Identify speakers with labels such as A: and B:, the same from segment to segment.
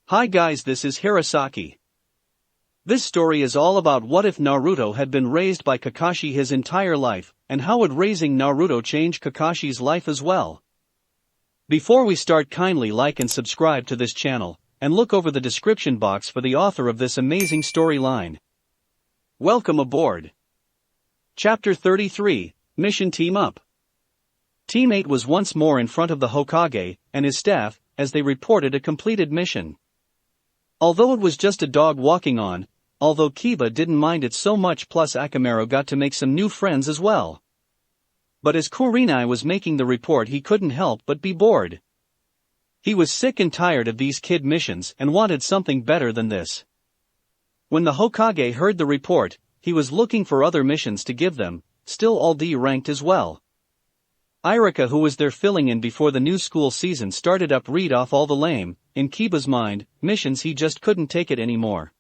A: Hi guys, this is Hirosaki. This story is all about what if Naruto had been raised by Kakashi his entire life, and how would raising Naruto change Kakashi's life as well. Before we start, kindly like and subscribe to this channel, and look over the description box for the author of this amazing storyline. Welcome aboard. Chapter 33, Mission Team Up. Team 8 was once more in front of the Hokage and his staff, as they reported a completed mission. Although it was just a dog walking on, although Kiba didn't mind it so much, plus Akamaru got to make some new friends as well. But as Kurenai was making the report, he couldn't help but be bored. He was sick and tired of these kid missions and wanted something better than this. When the Hokage heard the report, he was looking for other missions to give them, still all D ranked as well. Irika, who was there filling in before the new school season started up, read off all the lame, in Kiba's mind, missions. He just couldn't take it anymore.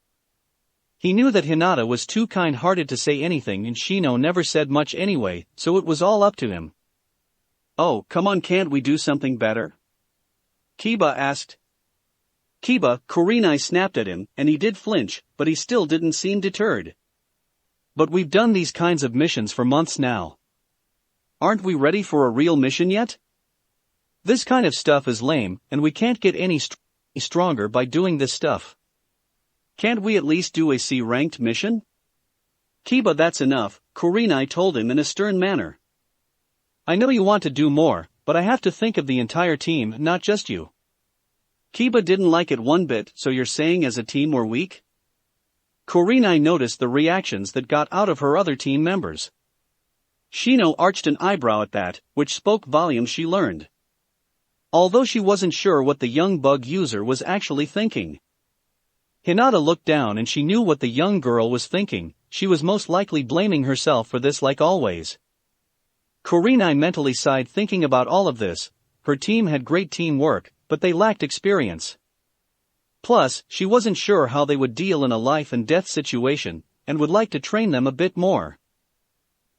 A: He knew that Hinata was too kind-hearted to say anything, and Shino never said much anyway, so it was all up to him. "Oh, come on, can't we do something better?" Kiba asked. Kurenai snapped at him, and he did flinch, but he still didn't seem deterred. "But we've done these kinds of missions for months now. Aren't we ready for a real mission yet? This kind of stuff is lame, and we can't get any stronger by doing this stuff. Can't we at least do a C-ranked mission?" "Kiba, that's enough," Kurenai told him in a stern manner. "I know you want to do more, but I have to think of the entire team, not just you." Kiba didn't like it one bit. "So you're saying as a team we're weak?" Kurenai noticed the reactions that got out of her other team members. Shino arched an eyebrow at that, which spoke volumes. She learned. Although she wasn't sure what the young bug user was actually thinking. Hinata looked down and she knew what the young girl was thinking. She was most likely blaming herself for this, like always. Kurenai mentally sighed thinking about all of this. Her team had great teamwork, but they lacked experience. Plus, she wasn't sure how they would deal in a life and death situation, and would like to train them a bit more.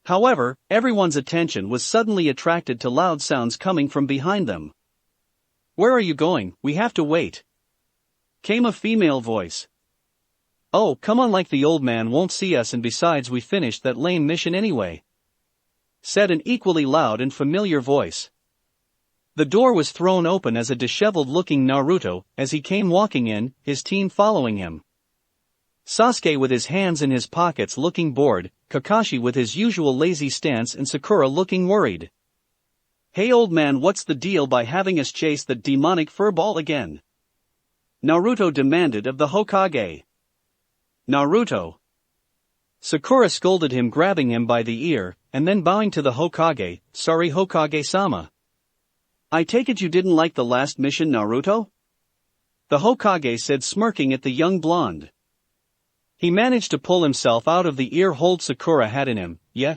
A: However, everyone's attention was suddenly attracted to loud sounds coming from behind them. "Where are you going? We have to wait," came a female voice. "Oh, come on, like the old man won't see us, and besides we finished that lame mission anyway," said an equally loud and familiar voice. The door was thrown open as a disheveled-looking Naruto, as he came walking in, his team following him. Sasuke with his hands in his pockets looking bored, Kakashi with his usual lazy stance, and Sakura looking worried. "Hey old man, what's the deal by having us chase that demonic furball again?" Naruto demanded of the Hokage. "Naruto!" Sakura scolded him, grabbing him by the ear, and then bowing to the Hokage. "Sorry Hokage-sama. I take it you didn't like the last mission, Naruto?" the Hokage said, smirking at the young blonde. He managed to pull himself out of the ear hold Sakura had in him. "Yeah?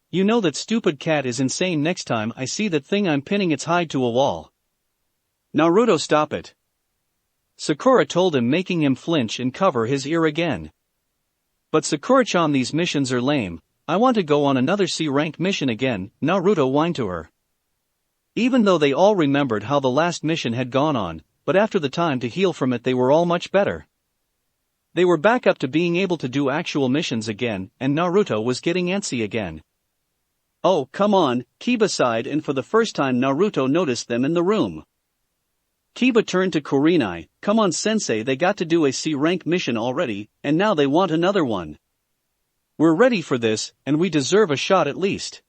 A: You know that stupid cat is insane. Next time I see that thing I'm pinning its hide to a wall." "Naruto, stop it," Sakura told him, making him flinch and cover his ear again. "But Sakura-chan, these missions are lame. I want to go on another C-rank mission again," Naruto whined to her. Even though they all remembered how the last mission had gone on, but after the time to heal from it they were all much better. They were back up to being able to do actual missions again, and Naruto was getting antsy again. "Oh, come on," Kiba sighed, and for the first time Naruto noticed them in the room. Kiba turned to Kurenai. "Come on sensei, they got to do a C-rank mission already, and now they want another one. We're ready for this, and we deserve a shot at least."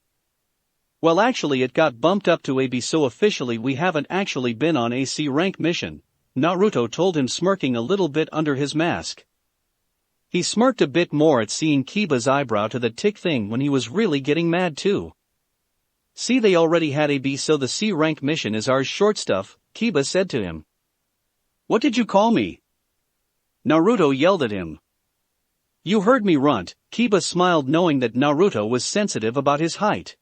A: "Well, actually it got bumped up to a B, so officially we haven't actually been on a C-rank mission," Naruto told him, smirking a little bit under his mask. He smirked a bit more at seeing Kiba's eyebrow to the tick thing when he was really getting mad too. "See, they already had a B, so the C-rank mission is ours. Short stuff," Kiba said to him. "What did you call me?" Naruto yelled at him. "You heard me, runt." Kiba smiled, knowing that Naruto was sensitive about his height.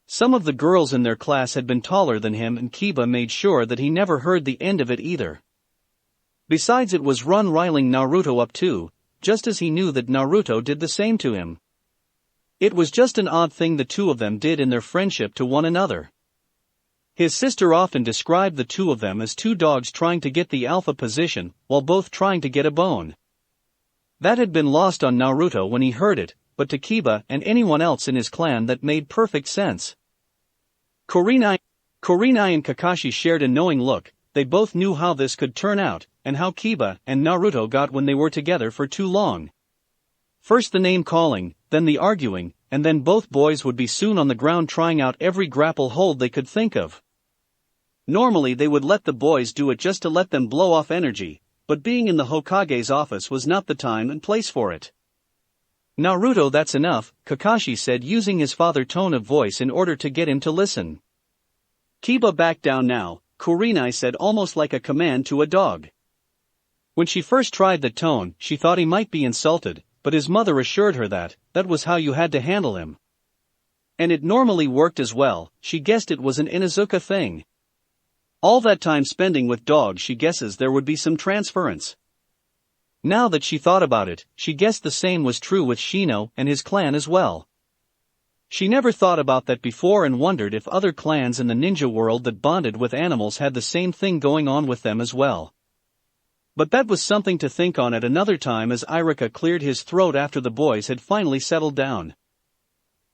A: Some of the girls in their class had been taller than him, and Kiba made sure that he never heard the end of it either. Besides, it was riling Naruto up too, just as he knew that Naruto did the same to him. It was just an odd thing the two of them did in their friendship to one another. His sister often described the two of them as two dogs trying to get the alpha position, while both trying to get a bone. That had been lost on Naruto when he heard it, but to Kiba and anyone else in his clan that made perfect sense. Kurenai and Kakashi shared a knowing look. They both knew how this could turn out, and how Kiba and Naruto got when they were together for too long. First the name calling, then the arguing, and then both boys would be soon on the ground trying out every grapple hold they could think of. Normally they would let the boys do it just to let them blow off energy, but being in the Hokage's office was not the time and place for it. Naruto, that's enough, Kakashi said, using his father tone of voice in order to get him to listen. Kiba, back down now, Kurenai said, almost like a command to a dog. When she first tried the tone, she thought he might be insulted, but his mother assured her that was how you had to handle him. And it normally worked as well. She guessed it was an Inuzuka thing. All that time spending with dogs, she guesses there would be some transference. Now that she thought about it, she guessed the same was true with Shino and his clan as well. She never thought about that before and wondered if other clans in the ninja world that bonded with animals had the same thing going on with them as well. But that was something to think on at another time, as Irika cleared his throat after the boys had finally settled down.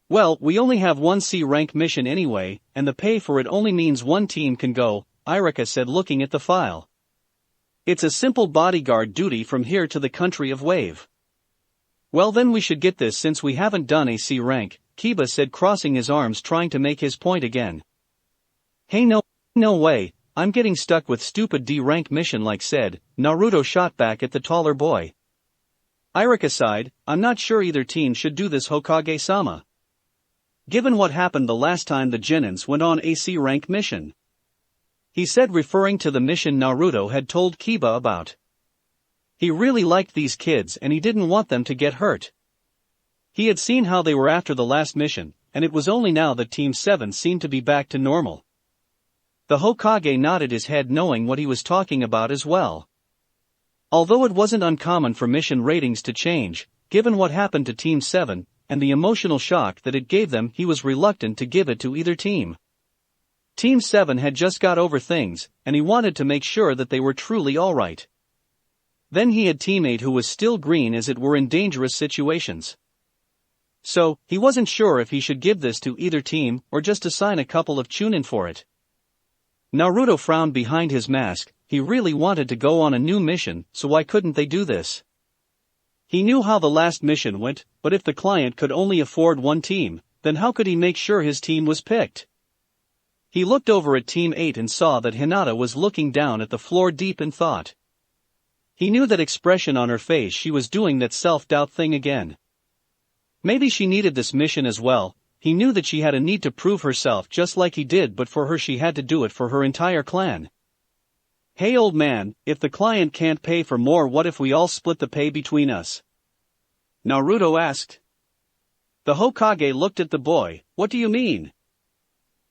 A: Well, we only have one C rank mission anyway, and the pay for it only means one team can go, Irika said, looking at the file. It's a simple bodyguard duty from here to the country of Wave. Well, then we should get this since we haven't done a C rank, Kiba said, crossing his arms trying to make his point again. Hey, no way, I'm getting stuck with stupid D rank mission like said, Naruto shot back at the taller boy. Irika sighed, I'm not sure either team should do this, Hokage-sama. Given what happened the last time the Genins went on a C rank mission. He said, referring to the mission Naruto had told Kiba about. He really liked these kids and he didn't want them to get hurt. He had seen how they were after the last mission, and it was only now that Team 7 seemed to be back to normal. The Hokage nodded his head, knowing what he was talking about as well. Although it wasn't uncommon for mission ratings to change, given what happened to Team 7, and the emotional shock that it gave them, he was reluctant to give it to either team. Team 7 had just got over things, and he wanted to make sure that they were truly alright. Then he had Team 8 who was still green, as it were, in dangerous situations. So, he wasn't sure if he should give this to either team, or just assign a couple of Chunin for it. Naruto frowned behind his mask. He really wanted to go on a new mission, so why couldn't they do this? He knew how the last mission went, but if the client could only afford one team, then how could he make sure his team was picked? He looked over at Team 8 and saw that Hinata was looking down at the floor deep in thought. He knew that expression on her face. She was doing that self-doubt thing again. Maybe she needed this mission as well. He knew that she had a need to prove herself just like he did, but for her she had to do it for her entire clan. Hey old man, if the client can't pay for more, what if we all split the pay between us? Naruto asked. The Hokage looked at the boy. What do you mean?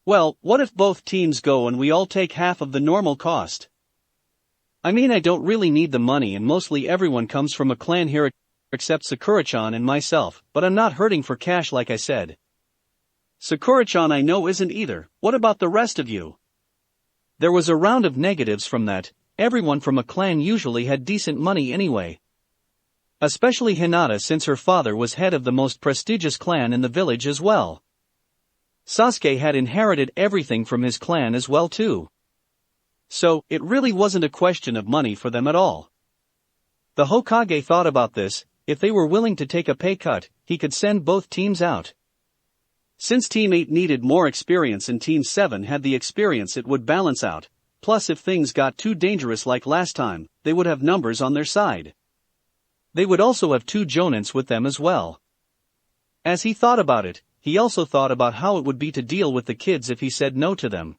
A: Well, what if both teams go and we all take half of the normal cost? I mean, I don't really need the money, and mostly everyone comes from a clan here except Sakura-chan and myself, but I'm not hurting for cash like I said. Sakura-chan I know isn't either. What about the rest of you? There was a round of negatives from that. Everyone from a clan usually had decent money anyway. Especially Hinata, since her father was head of the most prestigious clan in the village as well. Sasuke had inherited everything from his clan as well too. So, it really wasn't a question of money for them at all. The Hokage thought about this. If they were willing to take a pay cut, he could send both teams out. Since Team 8 needed more experience and Team 7 had the experience, it would balance out. Plus, if things got too dangerous like last time, they would have numbers on their side. They would also have 2 Jonins with them as well. As he thought about it, he also thought about how it would be to deal with the kids if he said no to them.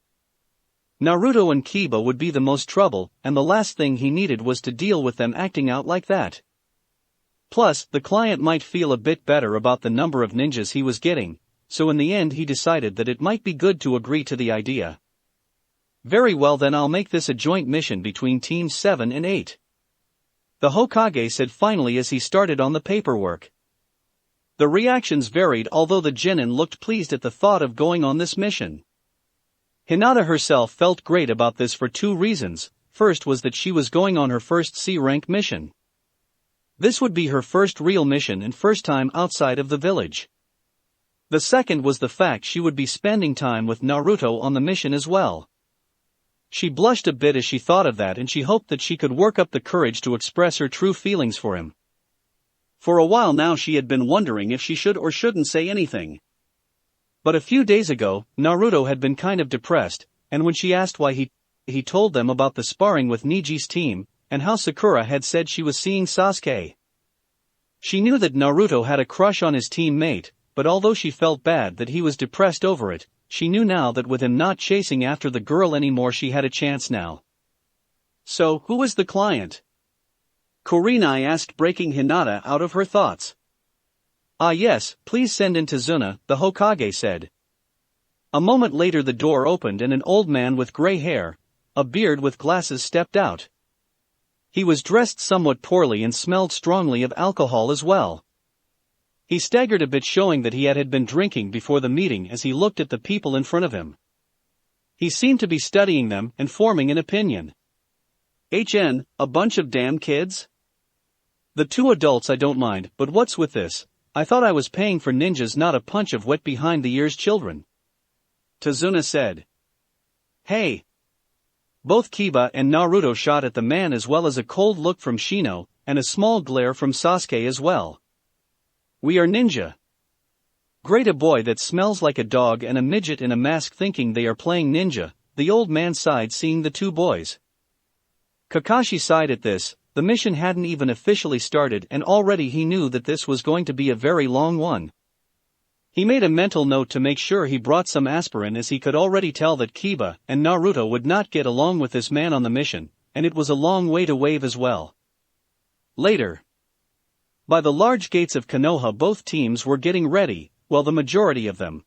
A: Naruto and Kiba would be the most trouble, and the last thing he needed was to deal with them acting out like that. Plus, the client might feel a bit better about the number of ninjas he was getting, so in the end he decided that it might be good to agree to the idea. Very well, then I'll make this a joint mission between Teams 7 and 8. The Hokage said finally as he started on the paperwork. The reactions varied, although the genin looked pleased at the thought of going on this mission. Hinata herself felt great about this for two reasons. First was that she was going on her first C-rank mission. This would be her first real mission and first time outside of the village. The second was the fact she would be spending time with Naruto on the mission as well. She blushed a bit as she thought of that, and she hoped that she could work up the courage to express her true feelings for him. For a while now she had been wondering if she should or shouldn't say anything. But a few days ago, Naruto had been kind of depressed, and when she asked why he told them about the sparring with Niji's team, and how Sakura had said she was seeing Sasuke. She knew that Naruto had a crush on his teammate, but although she felt bad that he was depressed over it, she knew now that with him not chasing after the girl anymore she had a chance now. So, who was the client? Kurenai asked, breaking Hinata out of her thoughts. Ah yes, please send in Tazuna, the Hokage said. A moment later the door opened and an old man with gray hair, a beard with glasses stepped out. He was dressed somewhat poorly and smelled strongly of alcohol as well. He staggered a bit, showing that he had been drinking before the meeting as he looked at the people in front of him. He seemed to be studying them and forming an opinion. A bunch of damn kids? The two adults I don't mind, but what's with this? I thought I was paying for ninjas, not a punch of wet behind the ears children. Tazuna said. Hey! Both Kiba and Naruto shot at the man, as well as a cold look from Shino, and a small glare from Sasuke as well. We are ninja. Great, a boy that smells like a dog and a midget in a mask thinking they are playing ninja, the old man sighed seeing the two boys. Kakashi sighed at this. The mission hadn't even officially started and already he knew that this was going to be a very long one. He made a mental note to make sure he brought some aspirin, as he could already tell that Kiba and Naruto would not get along with this man on the mission, and it was a long way to wave as well. Later. By the large gates of Konoha both teams were getting ready, well, the majority of them.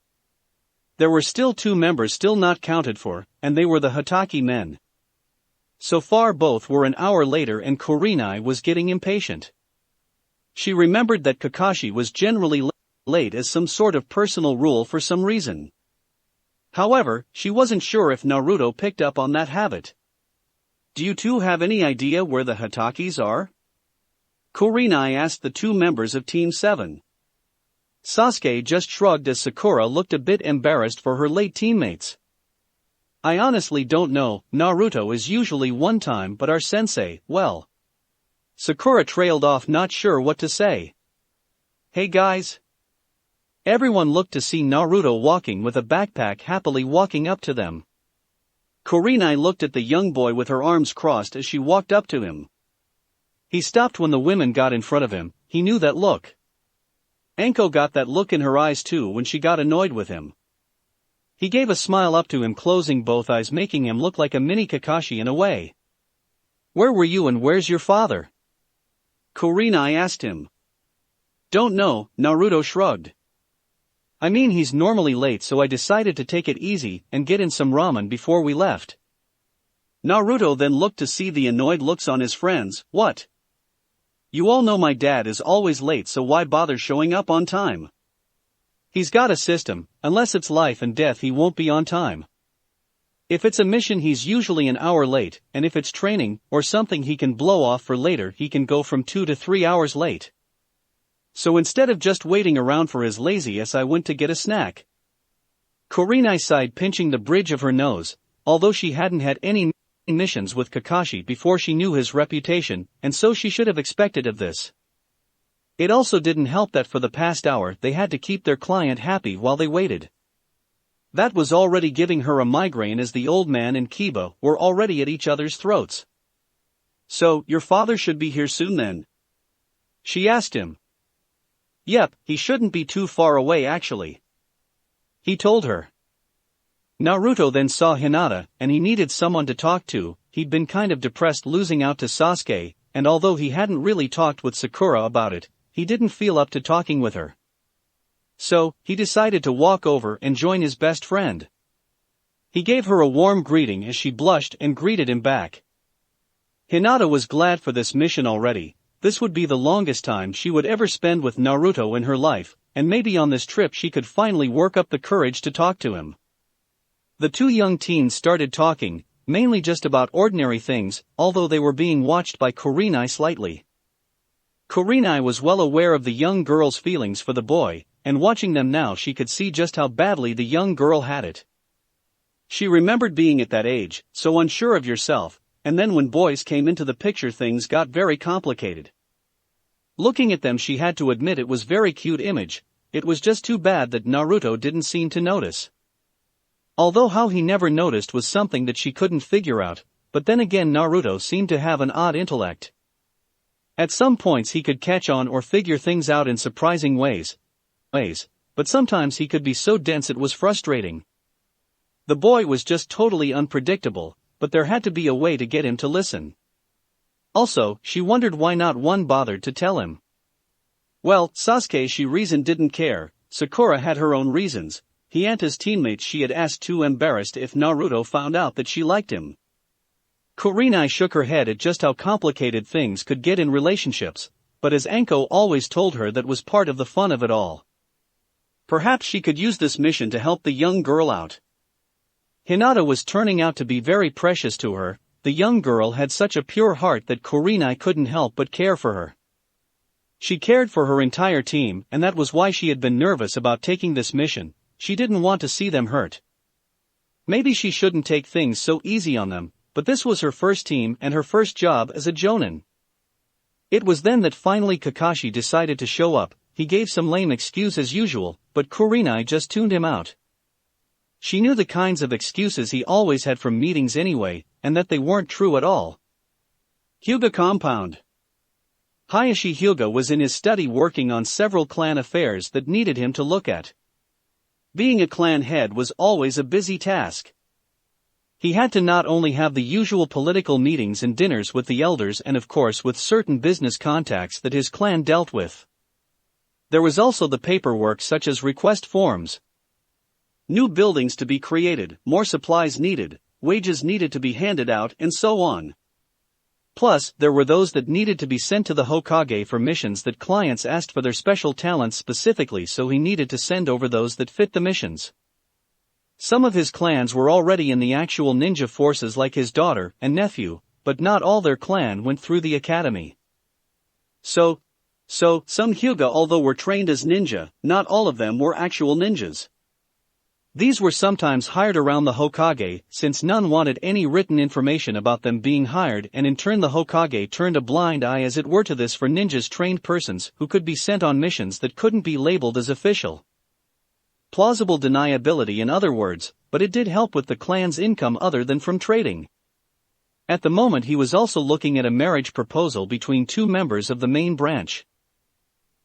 A: There were still two members still not counted for, and they were the Hatake men. So far both were an hour later and Kurenai was getting impatient. She remembered that Kakashi was generally late as some sort of personal rule for some reason. However, she wasn't sure if Naruto picked up on that habit. Do you two have any idea where the Hatakes are? Kurenai asked the two members of Team 7. Sasuke just shrugged as Sakura looked a bit embarrassed for her late teammates. I honestly don't know. Naruto is usually one time, but our sensei, well. Sakura trailed off, not sure what to say. Hey guys. Everyone looked to see Naruto walking with a backpack, happily walking up to them. Kurenai looked at the young boy with her arms crossed as she walked up to him. He stopped when the women got in front of him. He knew that look. Anko got that look in her eyes too when she got annoyed with him. He gave a smile up to him, closing both eyes, making him look like a mini Kakashi in a way. Where were you and where's your father? Kurenai asked him. Don't know, Naruto shrugged. I mean, he's normally late, so I decided to take it easy and get in some ramen before we left. Naruto then looked to see the annoyed looks on his friends. What? You all know my dad is always late, so why bother showing up on time? He's got a system, unless it's life and death he won't be on time. If it's a mission he's usually an hour late, and if it's training or something he can blow off for later he can go from 2 to 3 hours late. So instead of just waiting around for his lazy ass, I went to get a snack. Kurenai sighed, pinching the bridge of her nose, although she hadn't had any missions with Kakashi before she knew his reputation, and so she should have expected of this. It also didn't help that for the past hour they had to keep their client happy while they waited. That was already giving her a migraine, as the old man and Kiba were already at each other's throats. So, your father should be here soon then? She asked him. Yep, he shouldn't be too far away actually. He told her. Naruto then saw Hinata, and he needed someone to talk to. He'd been kind of depressed losing out to Sasuke, and although he hadn't really talked with Sakura about it, he didn't feel up to talking with her. So, he decided to walk over and join his best friend. He gave her a warm greeting as she blushed and greeted him back. Hinata was glad for this mission already. This would be the longest time she would ever spend with Naruto in her life, and maybe on this trip she could finally work up the courage to talk to him. The two young teens started talking, mainly just about ordinary things, although they were being watched by Kurenai slightly. Kurenai was well aware of the young girl's feelings for the boy, and watching them now she could see just how badly the young girl had it. She remembered being at that age, so unsure of yourself, and then when boys came into the picture things got very complicated. Looking at them she had to admit it was very cute image, it was just too bad that Naruto didn't seem to notice. Although how he never noticed was something that she couldn't figure out, but then again Naruto seemed to have an odd intellect. At some points he could catch on or figure things out in surprising ways, but sometimes he could be so dense it was frustrating. The boy was just totally unpredictable, but there had to be a way to get him to listen. Also, she wondered why not one bothered to tell him. Well, Sasuke she reasoned didn't care, Sakura had her own reasons, he and his teammates she had asked too embarrassed if Naruto found out that she liked him. Kurenai shook her head at just how complicated things could get in relationships, but as Anko always told her that was part of the fun of it all. Perhaps she could use this mission to help the young girl out. Hinata was turning out to be very precious to her, the young girl had such a pure heart that Kurenai couldn't help but care for her. She cared for her entire team and that was why she had been nervous about taking this mission, she didn't want to see them hurt. Maybe she shouldn't take things so easy on them, but this was her first team and her first job as a jonin. It was then that finally Kakashi decided to show up, he gave some lame excuse as usual, but Kurenai just tuned him out. She knew the kinds of excuses he always had from meetings anyway, and that they weren't true at all. Hyuga compound. Hayashi Hyuga was in his study working on several clan affairs that needed him to look at. Being a clan head was always a busy task. He had to not only have the usual political meetings and dinners with the elders and of course with certain business contacts that his clan dealt with. There was also the paperwork such as request forms. New buildings to be created, more supplies needed, wages needed to be handed out and so on. Plus, there were those that needed to be sent to the Hokage for missions that clients asked for their special talents specifically so he needed to send over those that fit the missions. Some of his clans were already in the actual ninja forces like his daughter and nephew, but not all their clan went through the academy. So some Hyuga although were trained as ninja, not all of them were actual ninjas. These were sometimes hired around the Hokage, since none wanted any written information about them being hired and in turn the Hokage turned a blind eye as it were to this for ninjas trained persons who could be sent on missions that couldn't be labeled as official. Plausible deniability in other words, but it did help with the clan's income other than from trading. At the moment he was also looking at a marriage proposal between two members of the main branch.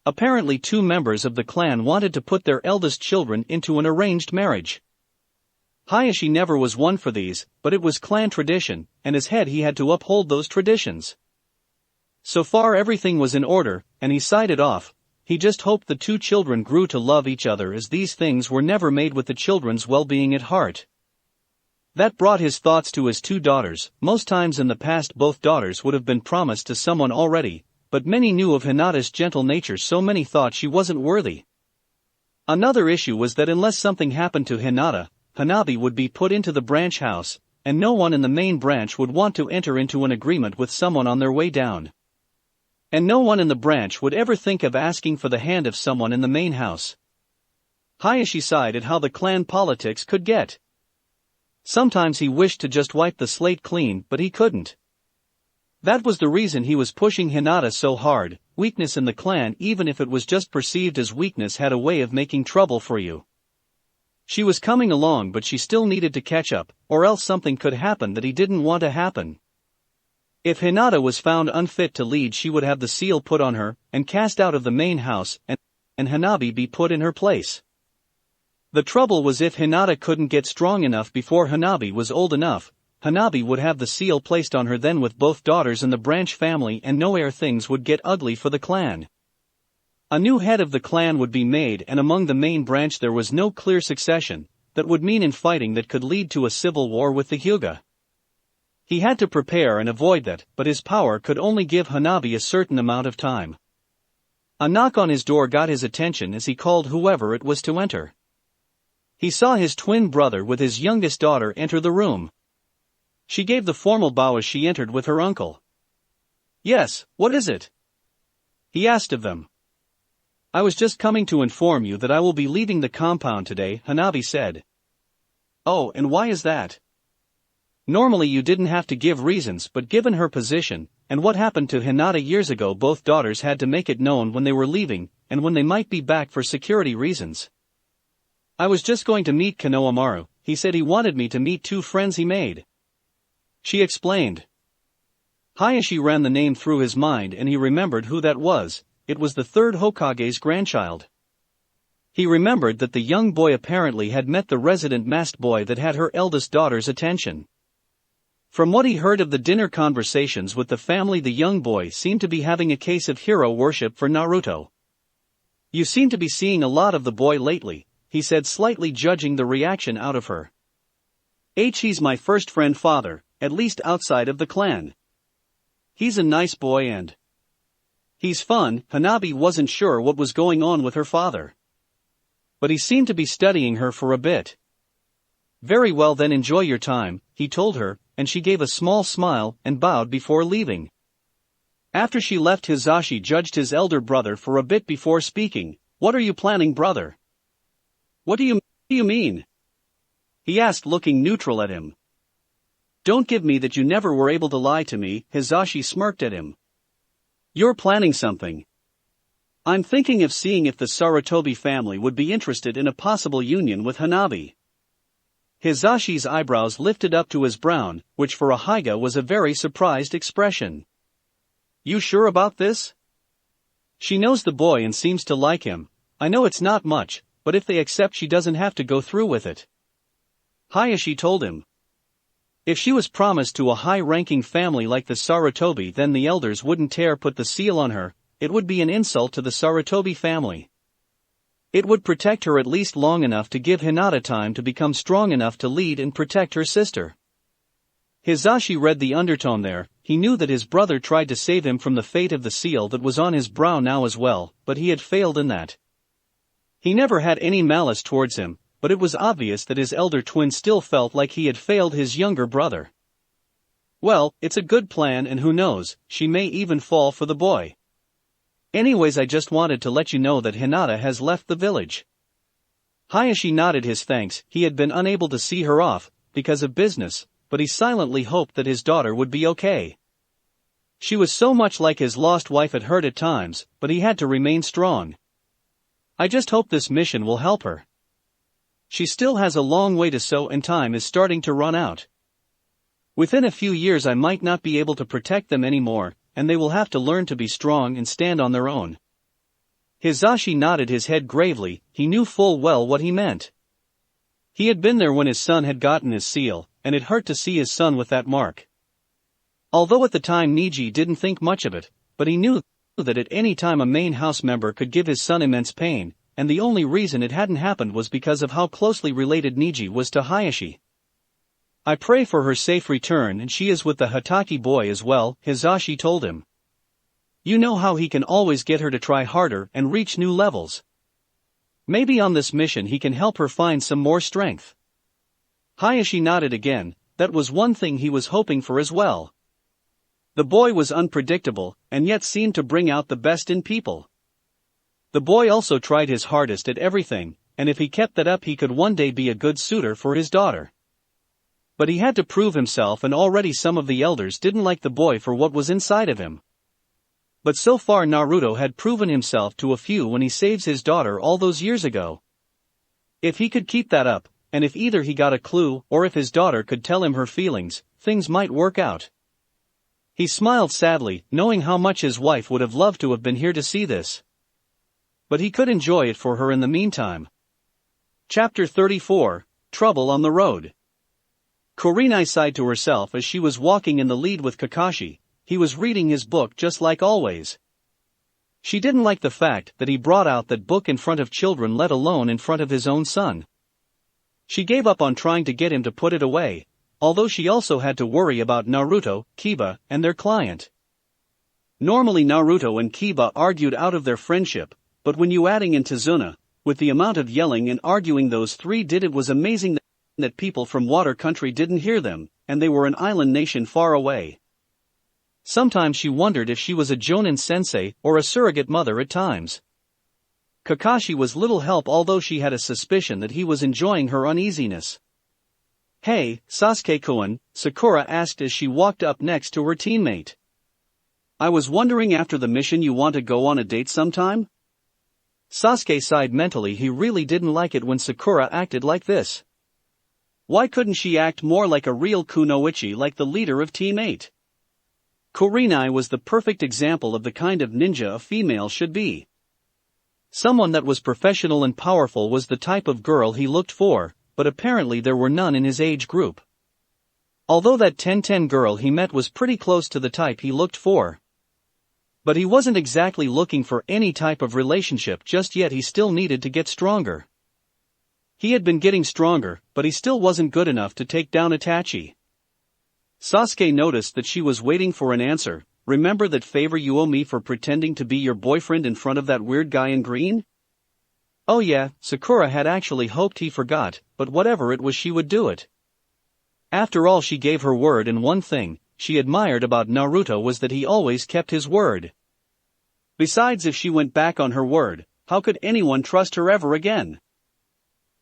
A: Apparently two members of the clan wanted to put their eldest children into an arranged marriage. Hayashi never was one for these, but it was clan tradition, and as head he had to uphold those traditions. So far everything was in order, and he sighed it off. He just hoped the two children grew to love each other as these things were never made with the children's well-being at heart. That brought his thoughts to his two daughters. Most times in the past both daughters would have been promised to someone already, but many knew of Hinata's gentle nature so many thought she wasn't worthy. Another issue was that unless something happened to Hinata, Hanabi would be put into the branch house, and no one in the main branch would want to enter into an agreement with someone on their way down. And no one in the branch would ever think of asking for the hand of someone in the main house. Hayashi sighed at how the clan politics could get. Sometimes he wished to just wipe the slate clean, but he couldn't. That was the reason he was pushing Hinata so hard. Weakness in the clan, even if it was just perceived as weakness, had a way of making trouble for you. She was coming along but she still needed to catch up, or else something could happen that he didn't want to happen. If Hinata was found unfit to lead she would have the seal put on her, and cast out of the main house, and Hanabi be put in her place. The trouble was if Hinata couldn't get strong enough before Hanabi was old enough, Hanabi would have the seal placed on her then with both daughters in the branch family and nowhere things would get ugly for the clan. A new head of the clan would be made and among the main branch there was no clear succession, that would mean infighting that could lead to a civil war with the Hyuga. He had to prepare and avoid that, but his power could only give Hanabi a certain amount of time. A knock on his door got his attention as he called whoever it was to enter. He saw his twin brother with his youngest daughter enter the room. She gave the formal bow as she entered with her uncle. "Yes, what is it?" he asked of them. "I was just coming to inform you that I will be leaving the compound today," Hanabi said. "Oh, and why is that?" Normally you didn't have to give reasons, but given her position, and what happened to Hinata years ago, both daughters had to make it known when they were leaving, and when they might be back for security reasons. "I was just going to meet Konohamaru. He said he wanted me to meet two friends he made," she explained. Hayashi ran the name through his mind and he remembered who that was. It was the third Hokage's grandchild. He remembered that the young boy apparently had met the resident masked boy that had her eldest daughter's attention. From what he heard of the dinner conversations with the family, the young boy seemed to be having a case of hero worship for Naruto. "You seem to be seeing a lot of the boy lately," he said, slightly judging the reaction out of her. "He's my first friend, father, at least outside of the clan. He's a nice boy and he's fun." Hanabi wasn't sure what was going on with her father, but he seemed to be studying her for a bit. "Very well then, enjoy your time," he told her, and she gave a small smile and bowed before leaving. After she left, Hizashi judged his elder brother for a bit before speaking. "What are you planning, brother?" What do you mean?" he asked, looking neutral at him. "Don't give me that you never were able to lie to me," Hizashi smirked at him. "You're planning something." "I'm thinking of seeing if the Sarutobi family would be interested in a possible union with Hanabi." Hizashi's eyebrows lifted up to his brown, which for a Hyuga was a very surprised expression. "You sure about this?" "She knows the boy and seems to like him. I know it's not much, but if they accept, she doesn't have to go through with it," Hayashi told him. If she was promised to a high-ranking family like the Sarutobi, then the elders wouldn't put the seal on her. It would be an insult to the Sarutobi family. It would protect her at least long enough to give Hinata time to become strong enough to lead and protect her sister. Hizashi read the undertone there. He knew that his brother tried to save him from the fate of the seal that was on his brow now as well, but he had failed in that. He never had any malice towards him, but it was obvious that his elder twin still felt like he had failed his younger brother. "Well, it's a good plan, and who knows, she may even fall for the boy. Anyways, I just wanted to let you know that Hinata has left the village." Hayashi nodded his thanks. He had been unable to see her off because of business, but he silently hoped that his daughter would be okay. She was so much like his lost wife. It hurt at times, but he had to remain strong. "I just hope this mission will help her. She still has a long way to go and time is starting to run out. Within a few years I might not be able to protect them anymore, and they will have to learn to be strong and stand on their own." Hizashi nodded his head gravely. He knew full well what he meant. He had been there when his son had gotten his seal, and it hurt to see his son with that mark. Although at the time Niji didn't think much of it, but he knew that at any time a main house member could give his son immense pain, and the only reason it hadn't happened was because of how closely related Niji was to Hayashi. "I pray for her safe return, and she is with the Hataki boy as well," Hizashi told him. "You know how he can always get her to try harder and reach new levels. Maybe on this mission he can help her find some more strength." Hayashi nodded again. That was one thing he was hoping for as well. The boy was unpredictable, and yet seemed to bring out the best in people. The boy also tried his hardest at everything, and if he kept that up he could one day be a good suitor for his daughter. But he had to prove himself, and already some of the elders didn't like the boy for what was inside of him. But so far Naruto had proven himself to a few when he saved his daughter all those years ago. If he could keep that up, and if either he got a clue or if his daughter could tell him her feelings, things might work out. He smiled sadly, knowing how much his wife would have loved to have been here to see this. But he could enjoy it for her in the meantime. Chapter 34, Trouble on the Road. Kurenai sighed to herself as she was walking in the lead with Kakashi. He was reading his book just like always. She didn't like the fact that he brought out that book in front of children, let alone in front of his own son. She gave up on trying to get him to put it away, although she also had to worry about Naruto, Kiba, and their client. Normally Naruto and Kiba argued out of their friendship, but when you adding in Tazuna, With the amount of yelling and arguing those three did, it was amazing that people from water country didn't hear them, and they were an island nation far away. Sometimes she wondered if she was a Jonin sensei or a surrogate mother at times. Kakashi was little help, although she had a suspicion that he was enjoying her uneasiness. "Hey, Sasuke-kun," Sakura asked as she walked up next to her teammate. "I was wondering, after the mission, you want to go on a date sometime?" Sasuke sighed mentally. He really didn't like it when Sakura acted like this. Why couldn't she act more like a real kunoichi, like the leader of Team 8? Kurenai was the perfect example of the kind of ninja a female should be. Someone that was professional and powerful was the type of girl he looked for, but apparently there were none in his age group. Although that 10-10 girl he met was pretty close to the type he looked for. But he wasn't exactly looking for any type of relationship just yet. He still needed to get stronger. He had been getting stronger, but he still wasn't good enough to take down Itachi. Sasuke noticed that she was waiting for an answer. "Remember that favor you owe me for pretending to be your boyfriend in front of that weird guy in green?" Oh yeah, Sakura had actually hoped he forgot, but whatever it was, she would do it. After all, she gave her word, and one thing she admired about Naruto was that he always kept his word. Besides, if she went back on her word, how could anyone trust her ever again?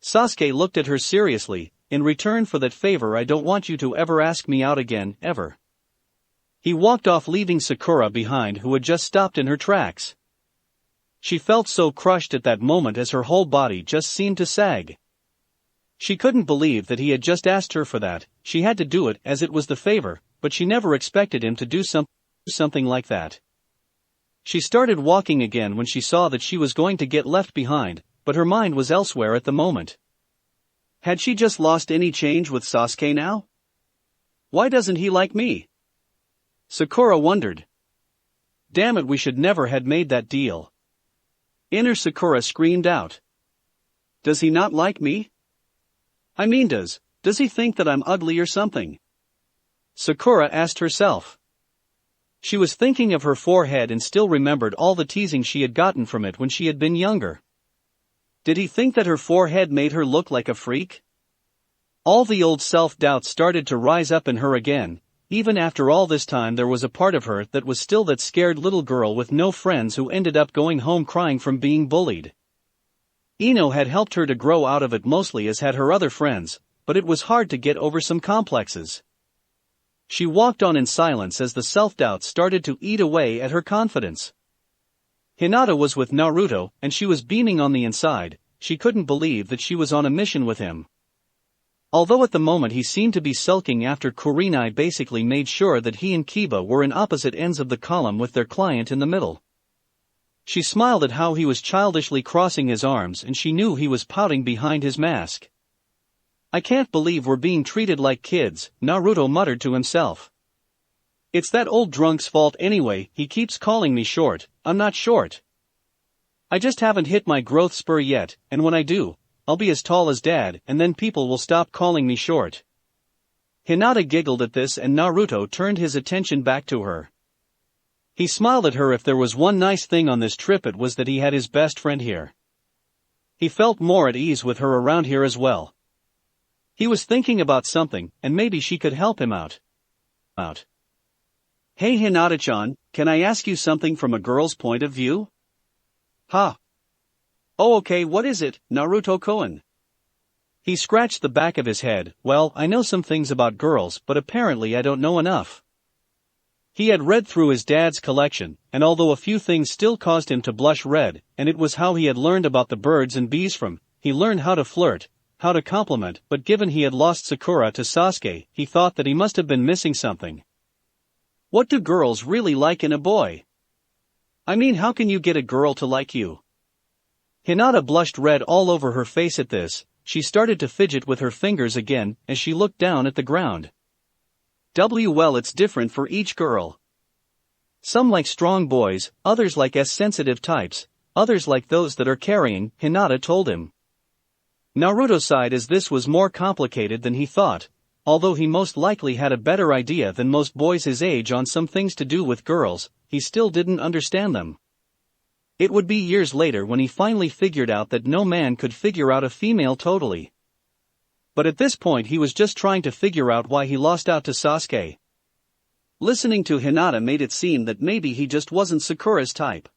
A: Sasuke looked at her seriously. "In return for that favor, I don't want you to ever ask me out again, ever." He walked off, leaving Sakura behind, who had just stopped in her tracks. She felt so crushed at that moment as her whole body just seemed to sag. She couldn't believe that he had just asked her for that. She had to do it as it was the favor, but she never expected him to do something like that. She started walking again when she saw that she was going to get left behind, but her mind was elsewhere at the moment. Had she just lost any change with Sasuke now? Why doesn't he like me? Sakura wondered. Damn it, we should never had made that deal. Inner Sakura screamed out. Does he not like me? I mean, does he think that I'm ugly or something? Sakura asked herself. She was thinking of her forehead and still remembered all the teasing she had gotten from it when she had been younger. Did he think that her forehead made her look like a freak? All the old self-doubt started to rise up in her again. Even after all this time, there was a part of her that was still that scared little girl with no friends who ended up going home crying from being bullied. Ino had helped her to grow out of it mostly, as had her other friends, but it was hard to get over some complexes. She walked on in silence as the self-doubt started to eat away at her confidence. Hinata was with Naruto, and she was beaming on the inside. She couldn't believe that she was on a mission with him. Although at the moment he seemed to be sulking after Kurenai basically made sure that he and Kiba were in opposite ends of the column with their client in the middle. She smiled at how he was childishly crossing his arms, and she knew he was pouting behind his mask. I can't believe we're being treated like kids, Naruto muttered to himself. It's that old drunk's fault anyway. He keeps calling me short. I'm not short. I just haven't hit my growth spur yet, and when I do, I'll be as tall as Dad, and then people will stop calling me short. Hinata giggled at this, and Naruto turned his attention back to her. He smiled at her. If there was one nice thing on this trip, it was that he had his best friend here. He felt more at ease with her around here as well. He was thinking about something, and maybe she could help him out. Hey Hinata-chan, can I ask you something from a girl's point of view? Huh? Oh okay, what is it, Naruto-kun? He scratched the back of his head. Well, I know some things about girls, but apparently I don't know enough. He had read through his dad's collection, and although a few things still caused him to blush red, and it was how he had learned about the birds and bees from, he learned how to flirt, how to compliment, but given he had lost Sakura to Sasuke, he thought that he must have been missing something. What do girls really like in a boy? I mean, how can you get a girl to like you? Hinata blushed red all over her face at this. She started to fidget with her fingers again as she looked down at the ground. Well, it's different for each girl. Some like strong boys, others like sensitive types, others like those that are carrying, Hinata told him. Naruto sighed as this was more complicated than he thought. Although he most likely had a better idea than most boys his age on some things to do with girls, he still didn't understand them. It would be years later when he finally figured out that no man could figure out a female totally. But at this point he was just trying to figure out why he lost out to Sasuke. Listening to Hinata made it seem that maybe he just wasn't Sakura's type.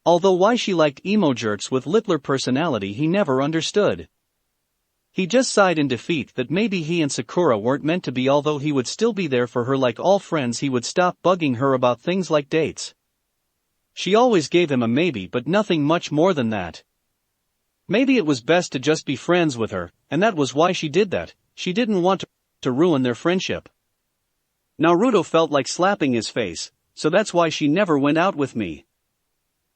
A: Although why she liked emo jerks with littler personality he never understood. He just sighed in defeat that maybe he and Sakura weren't meant to be, although he would still be there for her like all friends. He would stop bugging her about things like dates. She always gave him a maybe, but nothing much more than that. Maybe it was best to just be friends with her, and that was why she did that. She didn't want to ruin their friendship. Naruto felt like slapping his face, so that's why she never went out with me.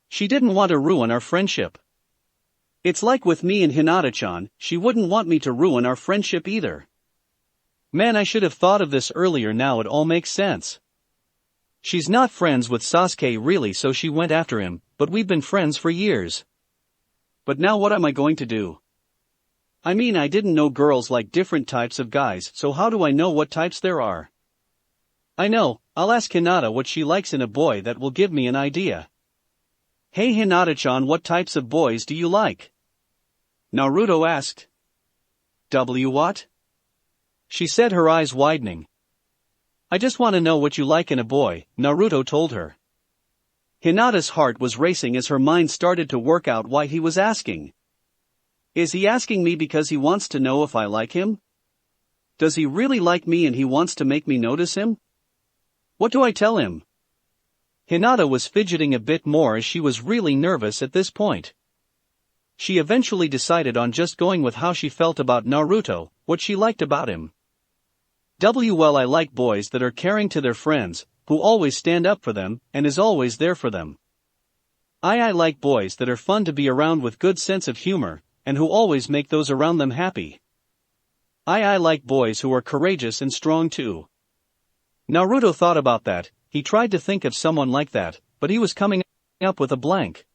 A: She didn't want to ruin our friendship. It's like with me and Hinata-chan, she wouldn't want me to ruin our friendship either. Man, I should have thought of this earlier. Now it all makes sense. She's not friends with Sasuke really, so she went after him, but we've been friends for years. But now what am I going to do? I mean, I didn't know girls like different types of guys, so how do I know what types there are? I know, I'll ask Hinata what she likes in a boy. That will give me an idea. Hey Hinata-chan, what types of boys do you like? Naruto asked. What? She said, her eyes widening. I just want to know what you like in a boy, Naruto told her. Hinata's heart was racing as her mind started to work out why he was asking. Is he asking me because he wants to know if I like him? Does he really like me and he wants to make me notice him? What do I tell him? Hinata was fidgeting a bit more as she was really nervous at this point. She eventually decided on just going with how she felt about Naruto, what she liked about him. Well, I like boys that are caring to their friends, who always stand up for them, and is always there for them. I like boys that are fun to be around with good sense of humor, and who always make those around them happy. I like boys who are courageous and strong too. Naruto thought about that. He tried to think of someone like that, but he was coming up with a blank.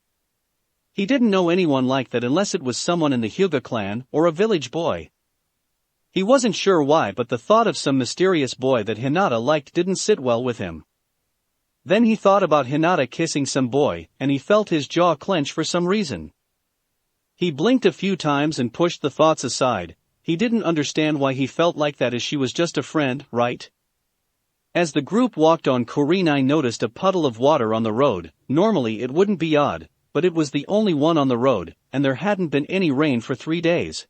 A: He didn't know anyone like that unless it was someone in the Hyuga clan or a village boy. He wasn't sure why, but the thought of some mysterious boy that Hinata liked didn't sit well with him. Then he thought about Hinata kissing some boy, and he felt his jaw clench for some reason. He blinked a few times and pushed the thoughts aside. He didn't understand why he felt like that, as she was just a friend, right? As the group walked on, Kurenai noticed a puddle of water on the road. Normally it wouldn't be odd, but it was the only one on the road, and there hadn't been any rain for 3 days.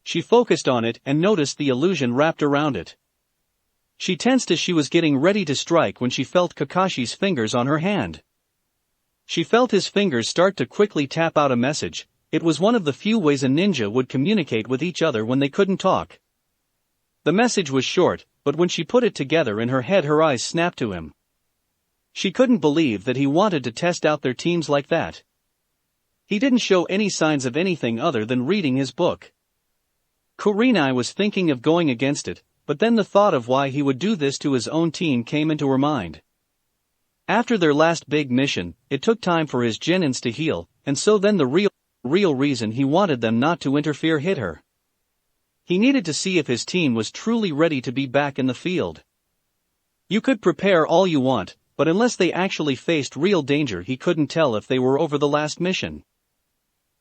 A: She focused on it and noticed the illusion wrapped around it. She tensed as she was getting ready to strike when she felt Kakashi's fingers on her hand. She felt his fingers start to quickly tap out a message. It was one of the few ways a ninja would communicate with each other when they couldn't talk. The message was short, but when she put it together in her head, her eyes snapped to him. She couldn't believe that he wanted to test out their teams like that. He didn't show any signs of anything other than reading his book. Kurenai was thinking of going against it, but then the thought of why he would do this to his own team came into her mind. After their last big mission, it took time for his genins to heal, and so then the real reason he wanted them not to interfere hit her. He needed to see if his team was truly ready to be back in the field. You could prepare all you want, but unless they actually faced real danger, he couldn't tell if they were over the last mission.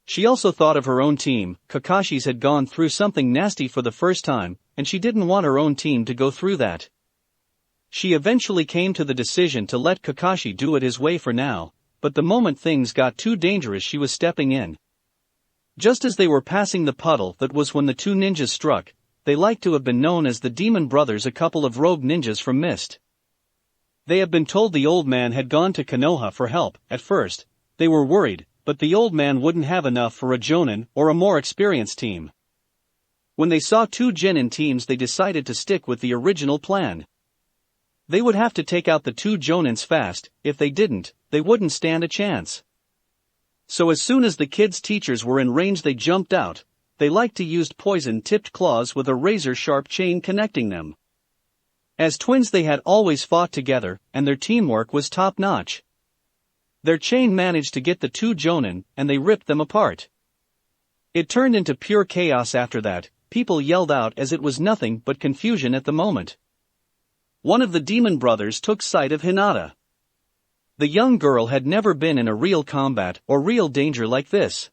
A: She also thought of her own team. Kakashi's had gone through something nasty for the first time, and she didn't want her own team to go through that. She eventually came to the decision to let Kakashi do it his way for now, but the moment things got too dangerous she was stepping in. Just as they were passing the puddle, that was when the two ninjas struck. They like to have been known as the Demon Brothers, a couple of rogue ninjas from Mist. They had been told the old man had gone to Konoha for help. At first, they were worried, but the old man wouldn't have enough for a Jonin or a more experienced team. When they saw 2 Genin teams, they decided to stick with the original plan. They would have to take out the 2 Jonins fast. If they didn't, they wouldn't stand a chance. So as soon as the kids' teachers were in range, they jumped out. They liked to use poison-tipped claws with a razor-sharp chain connecting them. As twins they had always fought together, and their teamwork was top-notch. Their chain managed to get the 2 Jonin, and they ripped them apart. It turned into pure chaos after that. People yelled out as it was nothing but confusion at the moment. One of the Demon Brothers took sight of Hinata. The young girl had never been in a real combat or real danger like this.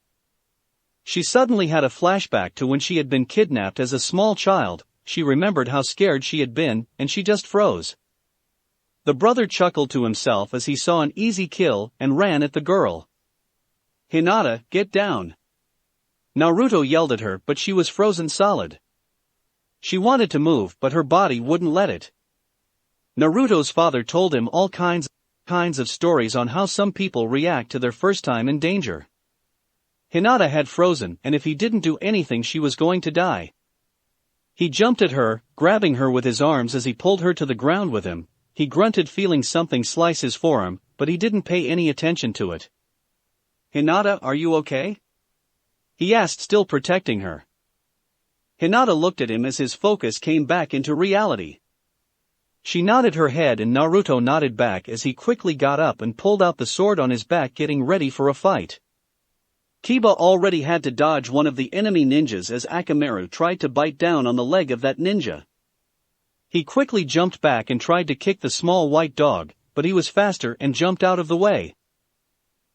A: She suddenly had a flashback to when she had been kidnapped as a small child. She remembered how scared she had been, and she just froze. The brother chuckled to himself as he saw an easy kill and ran at the girl. "Hinata, get down!" Naruto yelled at her, but she was frozen solid. She wanted to move, but her body wouldn't let it. Naruto's father told him all kinds of stories on how some people react to their first time in danger. Hinata had frozen, and if he didn't do anything she was going to die. He jumped at her, grabbing her with his arms as he pulled her to the ground with him. He grunted, feeling something slice his forearm, but he didn't pay any attention to it. "Hinata, are you okay?" he asked, still protecting her. Hinata looked at him as his focus came back into reality. She nodded her head and Naruto nodded back as he quickly got up and pulled out the sword on his back, getting ready for a fight. Kiba already had to dodge one of the enemy ninjas as Akamaru tried to bite down on the leg of that ninja. He quickly jumped back and tried to kick the small white dog, but he was faster and jumped out of the way.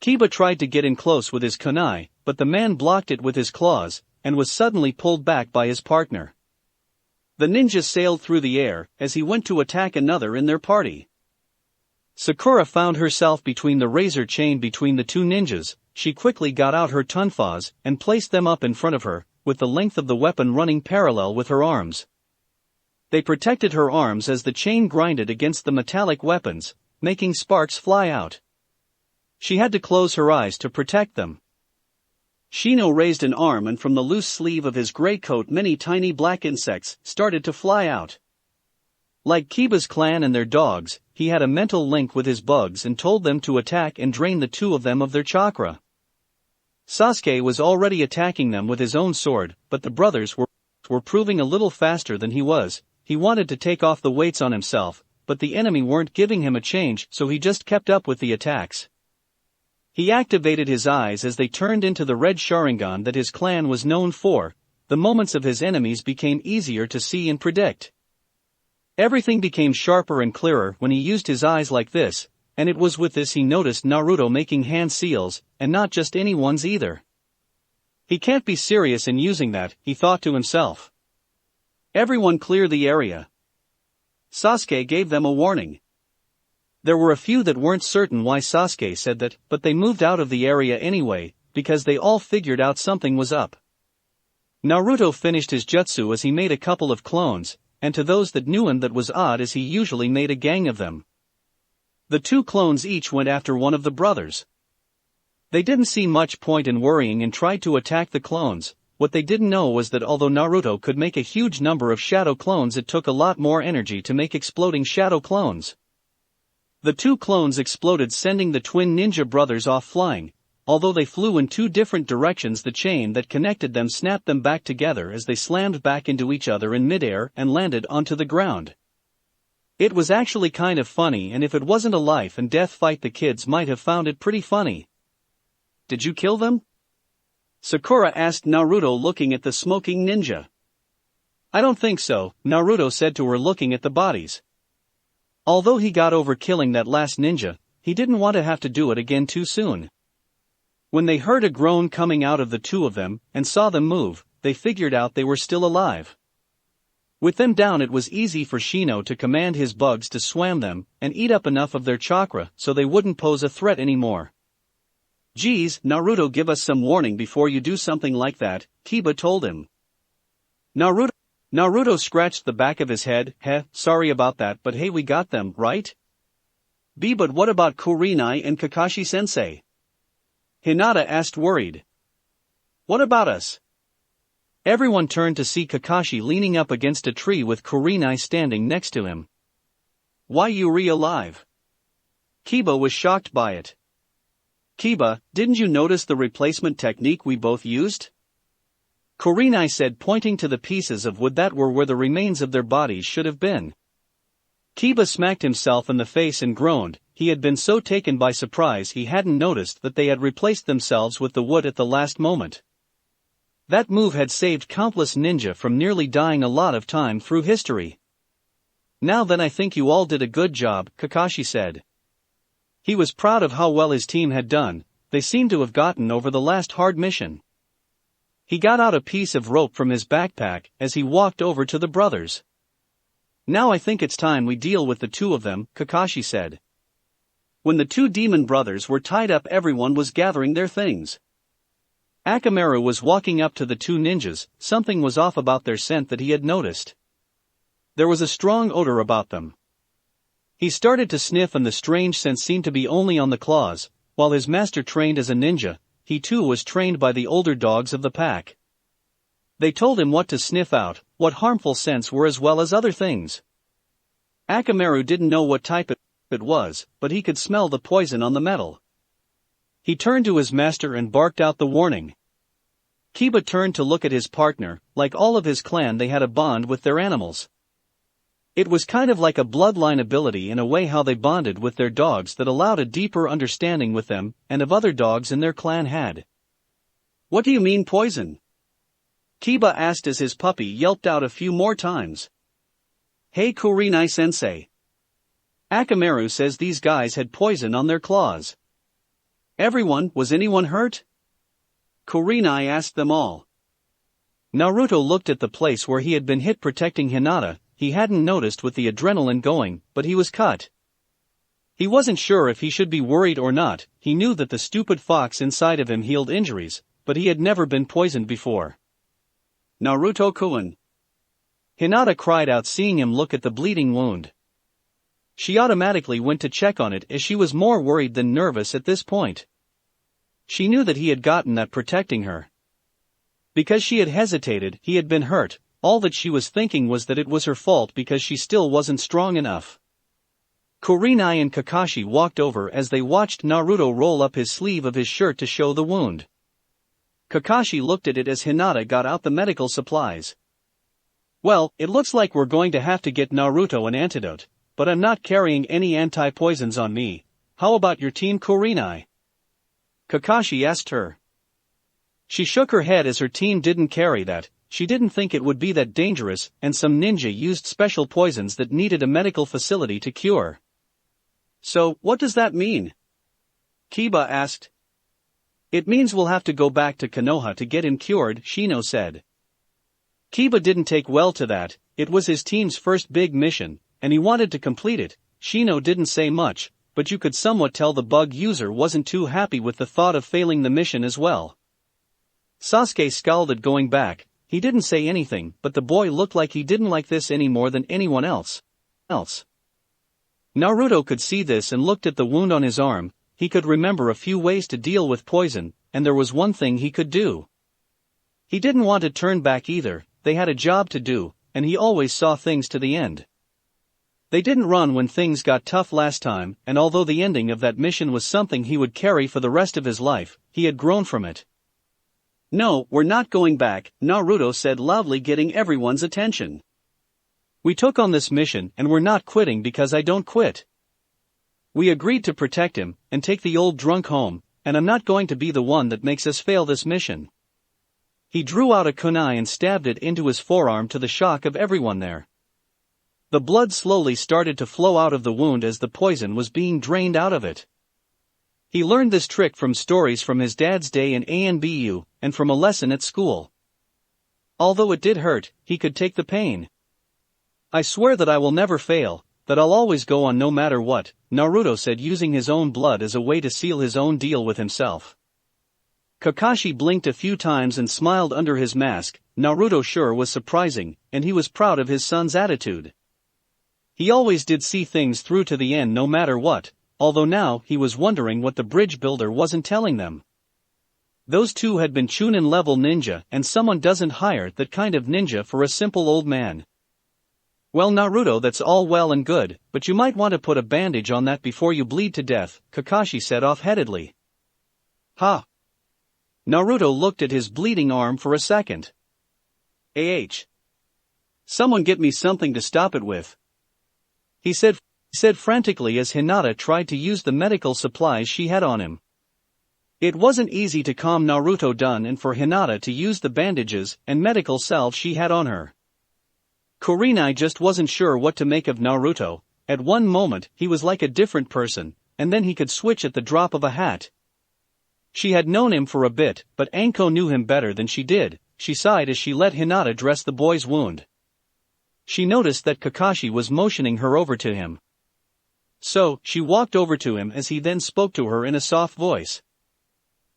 A: Kiba tried to get in close with his kunai, but the man blocked it with his claws, and was suddenly pulled back by his partner. The ninja sailed through the air as he went to attack another in their party. Sakura found herself between the razor chain between the two ninjas. She quickly got out her tonfas and placed them up in front of her, with the length of the weapon running parallel with her arms. They protected her arms as the chain grinded against the metallic weapons, making sparks fly out. She had to close her eyes to protect them. Shino raised an arm and from the loose sleeve of his gray coat many tiny black insects started to fly out. Like Kiba's clan and their dogs, he had a mental link with his bugs and told them to attack and drain the two of them of their chakra. Sasuke was already attacking them with his own sword, but the brothers were proving a little faster than he was. He wanted to take off the weights on himself, but the enemy weren't giving him a change, so he just kept up with the attacks. He activated his eyes as they turned into the red Sharingan that his clan was known for. The moments of his enemies became easier to see and predict. Everything became sharper and clearer when he used his eyes like this, and it was with this he noticed Naruto making hand seals, and not just any ones either. He can't be serious in using that, he thought to himself. Everyone clear the area. Sasuke gave them a warning. There were a few that weren't certain why Sasuke said that, but they moved out of the area anyway, because they all figured out something was up. Naruto finished his jutsu as he made a couple of clones, and to those that knew him that was odd as he usually made a gang of them. The two clones each went after one of the brothers. They didn't see much point in worrying and tried to attack the clones. What they didn't know was that although Naruto could make a huge number of shadow clones, it took a lot more energy to make exploding shadow clones. The two clones exploded, sending the twin ninja brothers off flying. Although they flew in two different directions, the chain that connected them snapped them back together as they slammed back into each other in midair and landed onto the ground. It was actually kind of funny, and if it wasn't a life and death fight, the kids might have found it pretty funny. "Did you kill them?" Sakura asked Naruto, looking at the smoking ninja. "I don't think so," Naruto said to her, looking at the bodies. Although he got over killing that last ninja, he didn't want to have to do it again too soon. When they heard a groan coming out of the two of them, and saw them move, they figured out they were still alive. With them down, it was easy for Shino to command his bugs to swam them, and eat up enough of their chakra so they wouldn't pose a threat anymore. "Geez, Naruto, give us some warning before you do something like that," Kiba told him. Naruto scratched the back of his head. Sorry about that, but hey, we got them, right? But what about Kurenai and Kakashi-sensei?" Hinata asked, worried. "What about us?" Everyone turned to see Kakashi leaning up against a tree with Kurenai standing next to him. "Why, Yuri alive?" Kiba was shocked by it. "Kiba, didn't you notice the replacement technique we both used?" Kurenai said, pointing to the pieces of wood that were where the remains of their bodies should have been. Kiba smacked himself in the face and groaned. He had been so taken by surprise he hadn't noticed that they had replaced themselves with the wood at the last moment. That move had saved countless ninja from nearly dying a lot of time through history. "Now then, I think you all did a good job," Kakashi said. He was proud of how well his team had done. They seemed to have gotten over the last hard mission. He got out a piece of rope from his backpack as he walked over to the brothers. "Now I think it's time we deal with the two of them," Kakashi said. When the two demon brothers were tied up, everyone was gathering their things. Akamaru was walking up to the two ninjas. Something was off about their scent that he had noticed. There was a strong odor about them. He started to sniff, and the strange scent seemed to be only on the claws. While his master trained as a ninja, he too was trained by the older dogs of the pack. They told him what to sniff out, what harmful scents were, as well as other things. Akamaru didn't know what type it was, but he could smell the poison on the metal. He turned to his master and barked out the warning. Kiba turned to look at his partner. Like all of his clan, they had a bond with their animals. It was kind of like a bloodline ability in a way, how they bonded with their dogs, that allowed a deeper understanding with them and of other dogs in their clan had. "What do you mean poison?" Kiba asked as his puppy yelped out a few more times. "Hey Kurinai-sensei. Akamaru says these guys had poison on their claws." Was anyone hurt?" Kurinai asked them all. Naruto looked at the place where he had been hit protecting Hinata. He hadn't noticed with the adrenaline going, but he was cut. He wasn't sure if he should be worried or not. He knew that the stupid fox inside of him healed injuries, but he had never been poisoned before. "Naruto-kun!" Hinata cried out, seeing him look at the bleeding wound. She automatically went to check on it, as she was more worried than nervous at this point. She knew that he had gotten that protecting her. Because she had hesitated, he had been hurt. All that she was thinking was that it was her fault because she still wasn't strong enough. Kurinai and Kakashi walked over as they watched Naruto roll up his sleeve of his shirt to show the wound. Kakashi looked at it as Hinata got out the medical supplies. "Well, it looks like we're going to have to get Naruto an antidote, but I'm not carrying any anti-poisons on me. How about your team, Kurinai?" Kakashi asked her. She shook her head as her team didn't carry that. She didn't think it would be that dangerous, and some ninja used special poisons that needed a medical facility to cure. "So, what does that mean?" Kiba asked. "It means we'll have to go back to Konoha to get him cured," Shino said. Kiba didn't take well to that. It was his team's first big mission, and he wanted to complete it. Shino didn't say much, but you could somewhat tell the bug user wasn't too happy with the thought of failing the mission as well. Sasuke scowled at going back. He didn't say anything, but the boy looked like he didn't like this any more than anyone else. Naruto could see this and looked at the wound on his arm. He could remember a few ways to deal with poison, and there was one thing he could do. He didn't want to turn back either. They had a job to do, and he always saw things to the end. They didn't run when things got tough last time, and although the ending of that mission was something he would carry for the rest of his life, he had grown from it. "No, we're not going back," Naruto said loudly, getting everyone's attention. "We took on this mission and we're not quitting because I don't quit. We agreed to protect him and take the old drunk home, and I'm not going to be the one that makes us fail this mission." He drew out a kunai and stabbed it into his forearm, to the shock of everyone there. The blood slowly started to flow out of the wound as the poison was being drained out of it. He learned this trick from stories from his dad's day in ANBU, and from a lesson at school. Although it did hurt, he could take the pain. "I swear that I will never fail, that I'll always go on no matter what," Naruto said, using his own blood as a way to seal his own deal with himself. Kakashi blinked a few times and smiled under his mask. Naruto sure was surprising, and he was proud of his son's attitude. He always did see things through to the end no matter what. Although now he was wondering what the bridge builder wasn't telling them. Those two had been Chunin-level ninja, and someone doesn't hire that kind of ninja for a simple old man. "Well, Naruto, that's all well and good, but you might want to put a bandage on that before you bleed to death," Kakashi said off-headedly. "Ha!" Naruto looked at his bleeding arm for a second. Someone get me something to stop it with," he said frantically as Hinata tried to use the medical supplies she had on him. It wasn't easy to calm Naruto down and for Hinata to use the bandages and medical salve she had on her. Kurinai just wasn't sure what to make of Naruto. At one moment he was like a different person, and then he could switch at the drop of a hat. She had known him for a bit, but Anko knew him better than she did. She sighed as she let Hinata dress the boy's wound. She noticed that Kakashi was motioning her over to him. So, she walked over to him as he then spoke to her in a soft voice.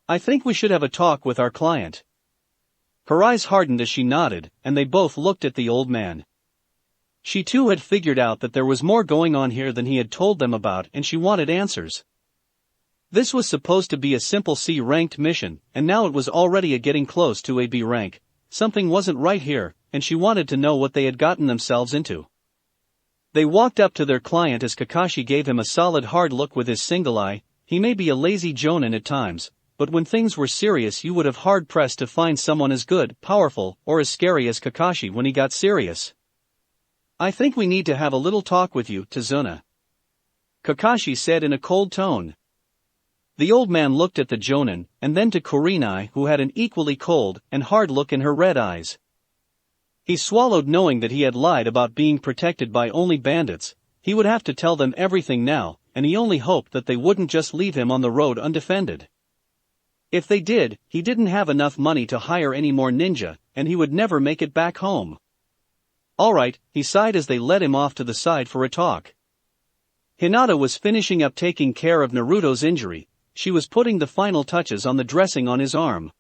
A: "I think we should have a talk with our client." Her eyes hardened as she nodded, and they both looked at the old man. She too had figured out that there was more going on here than he had told them about, and she wanted answers. This was supposed to be a simple C-ranked mission, and now it was already getting close to a B rank. Something wasn't right here, and she wanted to know what they had gotten themselves into. They walked up to their client as Kakashi gave him a solid hard look with his single eye. He may be a lazy jonin at times, but when things were serious you would have hard-pressed to find someone as good, powerful, or as scary as Kakashi when he got serious. "I think we need to have a little talk with you, Tazuna," Kakashi said in a cold tone. The old man looked at the jonin, and then to Kurenai, who had an equally cold and hard look in her red eyes. He swallowed, knowing that he had lied about being protected by only bandits. He would have to tell them everything now, and he only hoped that they wouldn't just leave him on the road undefended. If they did, he didn't have enough money to hire any more ninja, and he would never make it back home. "Alright," he sighed as they led him off to the side for a talk. Hinata was finishing up taking care of Naruto's injury. She was putting the final touches on the dressing on his arm.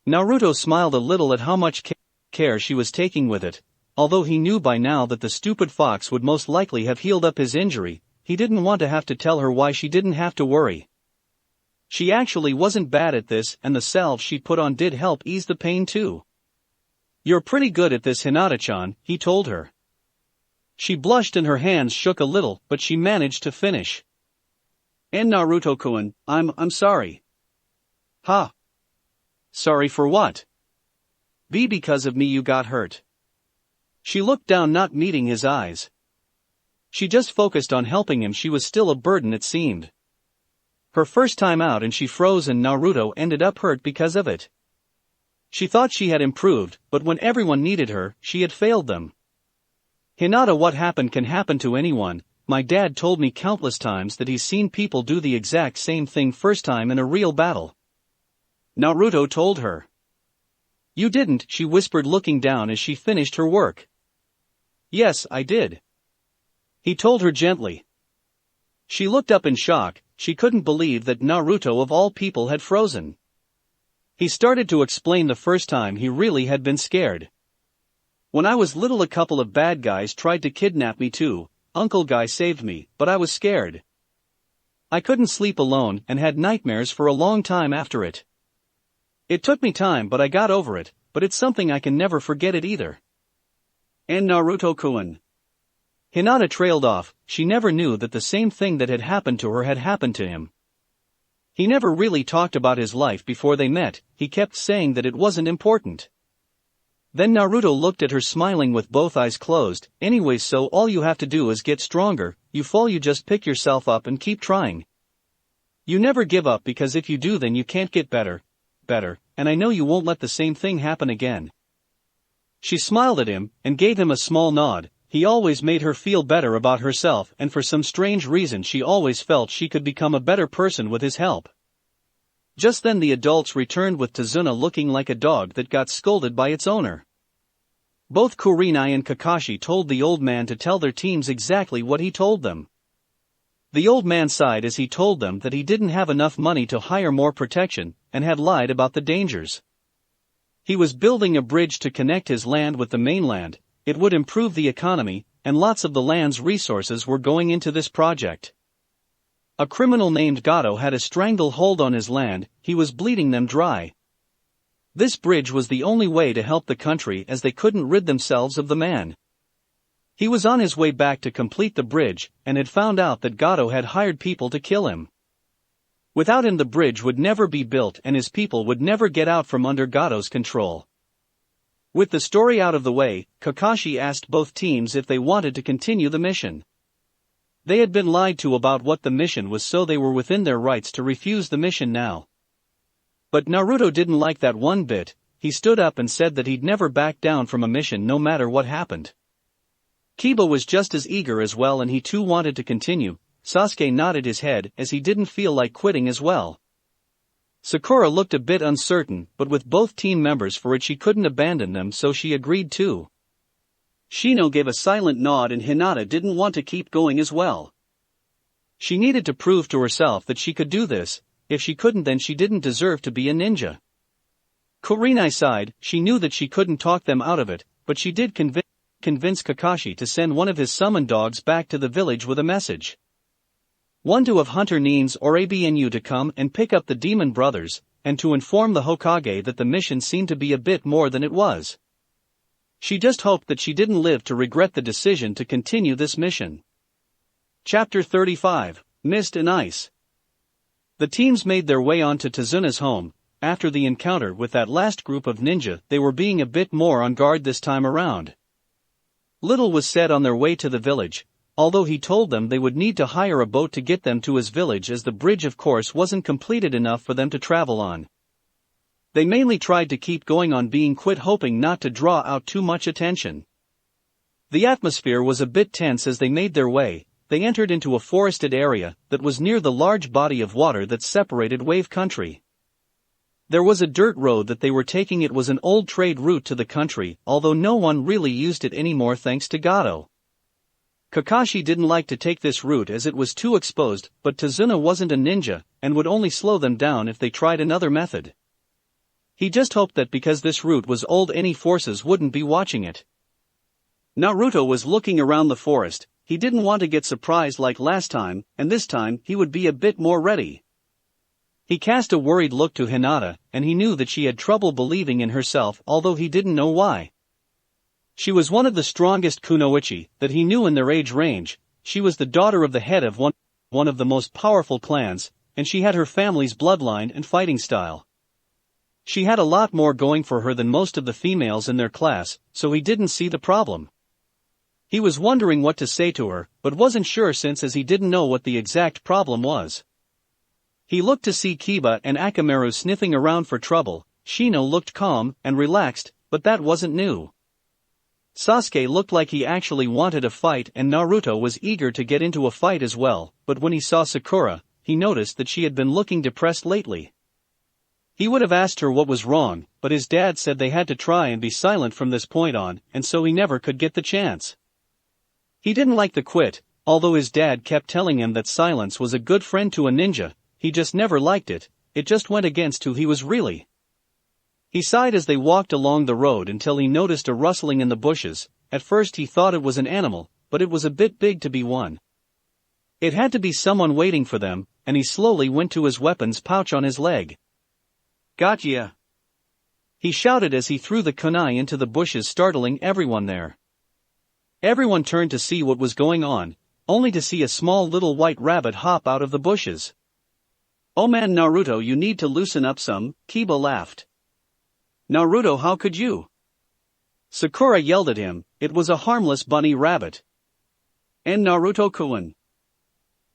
A: Naruto smiled a little at how much care she was taking with it. Although he knew by now that the stupid fox would most likely have healed up his injury, he didn't want to have to tell her why she didn't have to worry. She actually wasn't bad at this, and the salve she put on did help ease the pain too. "You're pretty good at this, Hinata-chan," he told her. She blushed and her hands shook a little, but she managed to finish. "And Naruto-kun, I'm sorry." "Ha! Sorry for what?" "Be because of me you got hurt." She looked down, not meeting his eyes. She just focused on helping him. She was still a burden, it seemed. Her first time out, and she froze, and Naruto ended up hurt because of it. She thought she had improved, but when everyone needed her, she had failed them. "Hinata, what happened can happen to anyone. My dad told me countless times that he's seen people do the exact same thing first time in a real battle." Naruto told her. "You didn't," she whispered, looking down as she finished her work. "Yes, I did," he told her gently. She looked up in shock. She couldn't believe that Naruto of all people had frozen. He started to explain the first time he really had been scared. "When I was little, a couple of bad guys tried to kidnap me too. Uncle Guy saved me, but I was scared. I couldn't sleep alone and had nightmares for a long time after it. It took me time, but I got over it, but it's something I can never forget it either." "And Naruto-kun?" Hinata trailed off. She never knew that the same thing that had happened to her had happened to him. He never really talked about his life before they met. He kept saying that it wasn't important. Then Naruto looked at her, smiling with both eyes closed. "Anyways, so all you have to do is get stronger. You fall, you just pick yourself up and keep trying. You never give up, because if you do, then you can't get better, and I know you won't let the same thing happen again." She smiled at him, and gave him a small nod. He always made her feel better about herself, and for some strange reason she always felt she could become a better person with his help. Just then the adults returned with Tazuna looking like a dog that got scolded by its owner. Both Kurenai and Kakashi told the old man to tell their teams exactly what he told them. The old man sighed as he told them that he didn't have enough money to hire more protection, and had lied about the dangers. He was building a bridge to connect his land with the mainland. It would improve the economy, and lots of the land's resources were going into this project. A criminal named Gato had a stranglehold on his land. He was bleeding them dry. This bridge was the only way to help the country, as they couldn't rid themselves of the man. He was on his way back to complete the bridge, and had found out that Gato had hired people to kill him. Without him the bridge would never be built, and his people would never get out from under Gato's control. With the story out of the way, Kakashi asked both teams if they wanted to continue the mission. They had been lied to about what the mission was, so they were within their rights to refuse the mission now. But Naruto didn't like that one bit. He stood up and said that he'd never back down from a mission no matter what happened. Kiba was just as eager as well, and he too wanted to continue, Sasuke nodded his head as he didn't feel like quitting as well. Sakura looked a bit uncertain, but with both team members for it she couldn't abandon them, so she agreed too. Shino gave a silent nod and Hinata didn't want to keep going as well. She needed to prove to herself that she could do this. If she couldn't, then she didn't deserve to be a ninja. Kurenai sighed. She knew that she couldn't talk them out of it, but she did convince Kakashi to send one of his summoned dogs back to the village with a message. One to have Hunter Nines or Abnu to come and pick up the demon brothers, and to inform the Hokage that the mission seemed to be a bit more than it was. She just hoped that she didn't live to regret the decision to continue this mission. Chapter 35, Mist and Ice. The teams made their way on to Tazuna's home. After the encounter with that last group of ninja, they were being a bit more on guard this time around. Little was said on their way to the village, although he told them they would need to hire a boat to get them to his village, as the bridge of course wasn't completed enough for them to travel on. They mainly tried to keep going on being quiet, hoping not to draw out too much attention. The atmosphere was a bit tense as they made their way. They entered into a forested area that was near the large body of water that separated Wave Country. There was a dirt road that they were taking. It was an old trade route to the country, although no one really used it anymore thanks to Gato. Kakashi didn't like to take this route as it was too exposed, but Tazuna wasn't a ninja, and would only slow them down if they tried another method. He just hoped that because this route was old, any forces wouldn't be watching it. Naruto was looking around the forest. He didn't want to get surprised like last time, and this time he would be a bit more ready. He cast a worried look to Hinata, and he knew that she had trouble believing in herself, although he didn't know why. She was one of the strongest kunoichi that he knew in their age range. She was the daughter of the head of one of the most powerful clans, and she had her family's bloodline and fighting style. She had a lot more going for her than most of the females in their class, so he didn't see the problem. He was wondering what to say to her, but wasn't sure as he didn't know what the exact problem was. He looked to see Kiba and Akamaru sniffing around for trouble. Shino looked calm and relaxed, but that wasn't new. Sasuke looked like he actually wanted a fight, and Naruto was eager to get into a fight as well, but when he saw Sakura, he noticed that she had been looking depressed lately. He would have asked her what was wrong, but his dad said they had to try and be silent from this point on, and so he never could get the chance. He didn't like to quit, although his dad kept telling him that silence was a good friend to a ninja. He just never liked it. It just went against who he was really. He sighed as they walked along the road until he noticed a rustling in the bushes. At first he thought it was an animal, but it was a bit big to be one. It had to be someone waiting for them, and he slowly went to his weapons pouch on his leg. "Gotcha!" he shouted as he threw the kunai into the bushes, startling everyone there. Everyone turned to see what was going on, only to see a small little white rabbit hop out of the bushes. "Oh man, Naruto, you need to loosen up some," Kiba laughed. "Naruto, how could you?" Sakura yelled at him. It was a harmless bunny rabbit. "And Naruto-kun."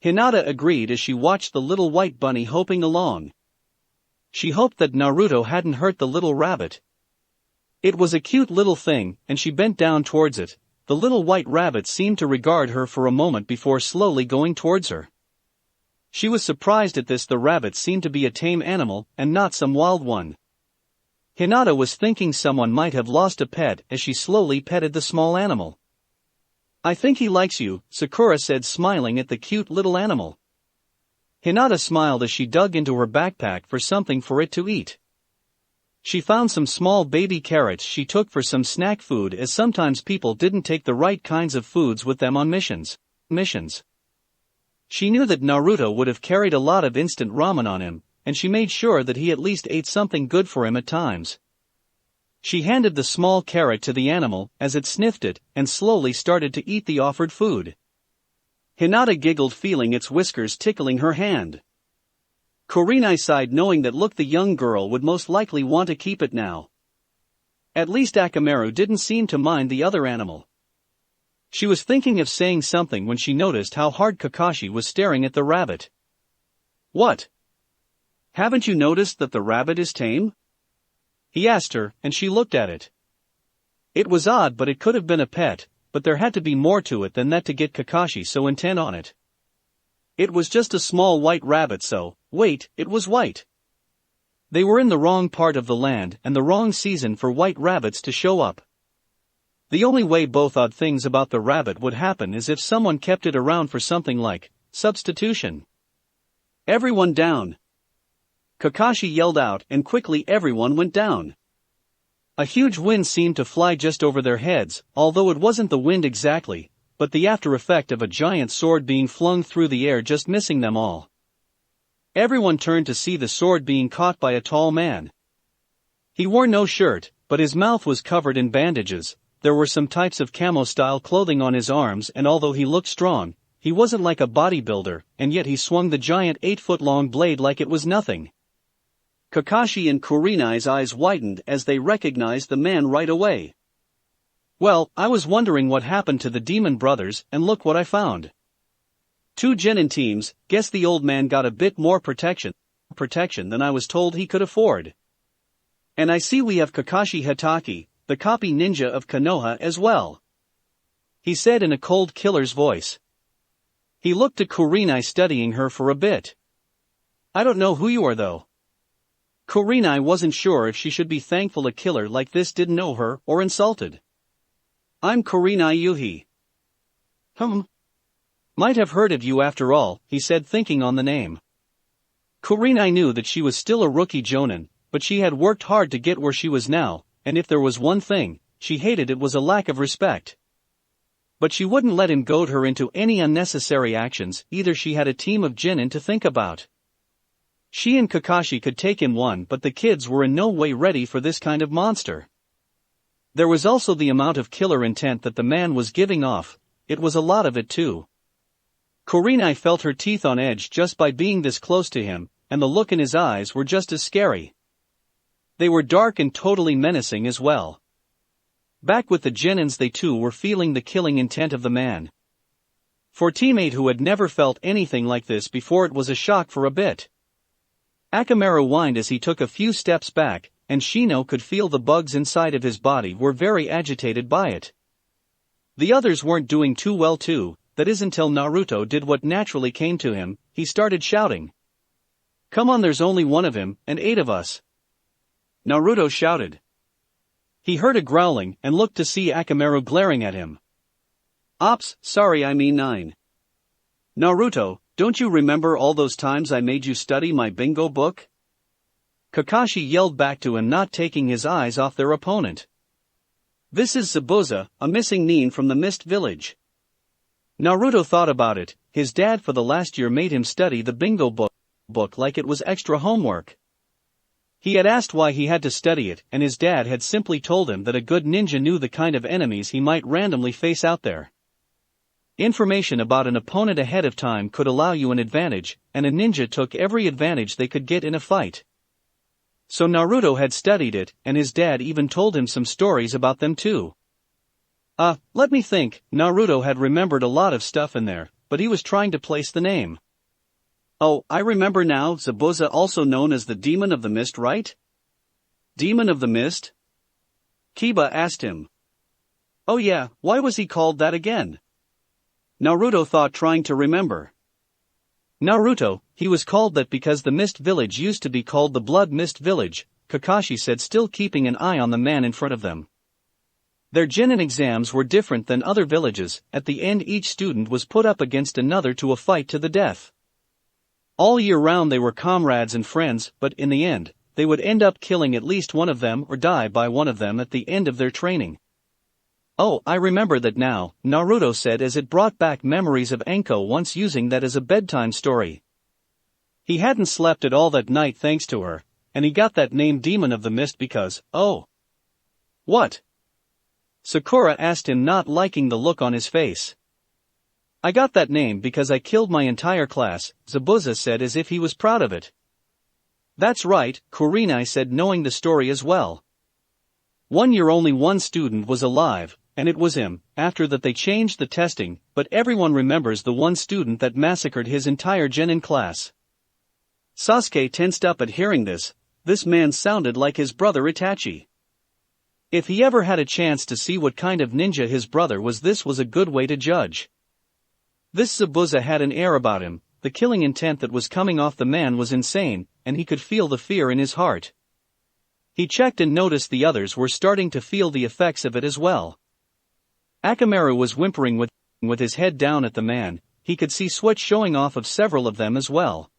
A: Hinata agreed as she watched the little white bunny hopping along. She hoped that Naruto hadn't hurt the little rabbit. It was a cute little thing, and she bent down towards it. The little white rabbit seemed to regard her for a moment before slowly going towards her. She was surprised at this. The rabbit seemed to be a tame animal, and not some wild one. Hinata was thinking someone might have lost a pet as she slowly petted the small animal. "I think he likes you," Sakura said, smiling at the cute little animal. Hinata smiled as she dug into her backpack for something for it to eat. She found some small baby carrots she took for some snack food, as sometimes people didn't take the right kinds of foods with them on missions. She knew that Naruto would have carried a lot of instant ramen on him, and she made sure that he at least ate something good for him at times. She handed the small carrot to the animal as it sniffed it and slowly started to eat the offered food. Hinata giggled, feeling its whiskers tickling her hand. Kurenai sighed, knowing that the young girl would most likely want to keep it now. At least Akamaru didn't seem to mind the other animal. She was thinking of saying something when she noticed how hard Kakashi was staring at the rabbit. "What? Haven't you noticed that the rabbit is tame?" he asked her, and she looked at it. It was odd, but it could have been a pet, but there had to be more to it than that to get Kakashi so intent on it. It was just a small white rabbit, so, wait, it was white. They were in the wrong part of the land and the wrong season for white rabbits to show up. The only way both odd things about the rabbit would happen is if someone kept it around for something like substitution. Everyone down! Kakashi yelled out, and quickly everyone went down. A huge wind seemed to fly just over their heads, although it wasn't the wind exactly, but the after effect of a giant sword being flung through the air, just missing them all. Everyone turned to see the sword being caught by a tall man. He wore no shirt, but his mouth was covered in bandages. There were some types of camo-style clothing on his arms, and although he looked strong, he wasn't like a bodybuilder, and yet he swung the giant 8-foot-long blade like it was nothing. Kakashi and Kurenai's eyes widened as they recognized the man right away. Well, I was wondering what happened to the demon brothers, and look what I found. 2 genin teams. Guess the old man got a bit more protection than I was told he could afford. And I see we have Kakashi Hatake, the copy ninja of Konoha, as well, he said in a cold killer's voice. He looked at Kurenai, studying her for a bit. I don't know who you are though. Kurenai wasn't sure if she should be thankful a killer like this didn't know her or insulted. I'm Kurenai Yuhi. Might have heard of you after all, he said, thinking on the name. Kurenai knew that she was still a rookie jonin, but she had worked hard to get where she was now, and if there was one thing she hated, it was a lack of respect. But she wouldn't let him goad her into any unnecessary actions either. She had a team of genin to think about. She and Kakashi could take him on, but the kids were in no way ready for this kind of monster. There was also the amount of killer intent that the man was giving off. It was a lot of it too. Kurenai felt her teeth on edge just by being this close to him, and the look in his eyes were just as scary. They were dark and totally menacing as well. Back with the genins, they too were feeling the killing intent of the man. For a teammate who had never felt anything like this before, it was a shock for a bit. Akamaru whined as he took a few steps back, and Shino could feel the bugs inside of his body were very agitated by it. The others weren't doing too well too. That is until Naruto did what naturally came to him. He started shouting. Come on, there's only one of him, and 8 of us. Naruto shouted. He heard a growling and looked to see Akamaru glaring at him. Ops, sorry, I mean 9. Naruto, don't you remember all those times I made you study my bingo book? Kakashi yelled back to him, not taking his eyes off their opponent. This is Zabuza, a missing nin from the Mist Village. Naruto thought about it. His dad for the last year made him study the bingo book like it was extra homework. He had asked why he had to study it, and his dad had simply told him that a good ninja knew the kind of enemies he might randomly face out there. Information about an opponent ahead of time could allow you an advantage, and a ninja took every advantage they could get in a fight. So Naruto had studied it, and his dad even told him some stories about them too. Let me think. Naruto had remembered a lot of stuff in there, but he was trying to place the name. Oh, I remember now, Zabuza, also known as the Demon of the Mist, right? Demon of the Mist? Kiba asked him. Oh yeah, why was he called that again? Naruto thought, trying to remember. Naruto, he was called that because the Mist Village used to be called the Blood Mist Village, Kakashi said, still keeping an eye on the man in front of them. Their genin exams were different than other villages. At the end, each student was put up against another to a fight to the death. All year round they were comrades and friends, but in the end, they would end up killing at least one of them or die by one of them at the end of their training. Oh, I remember that now, Naruto said as it brought back memories of Anko once using that as a bedtime story. He hadn't slept at all that night thanks to her, and he got that name Demon of the Mist because, oh. What? Sakura asked him, not liking the look on his face. I got that name because I killed my entire class, Zabuza said as if he was proud of it. That's right, Kurenai said, knowing the story as well. 1 year only one student was alive, and it was him. After that they changed the testing, but everyone remembers the one student that massacred his entire genin class. Sasuke tensed up at hearing this. This man sounded like his brother Itachi. If he ever had a chance to see what kind of ninja his brother was, this was a good way to judge. This Zabuza had an air about him, the killing intent that was coming off the man was insane, and he could feel the fear in his heart. He checked and noticed the others were starting to feel the effects of it as well. Akamaru was whimpering with his head down at the man. He could see sweat showing off of several of them as well.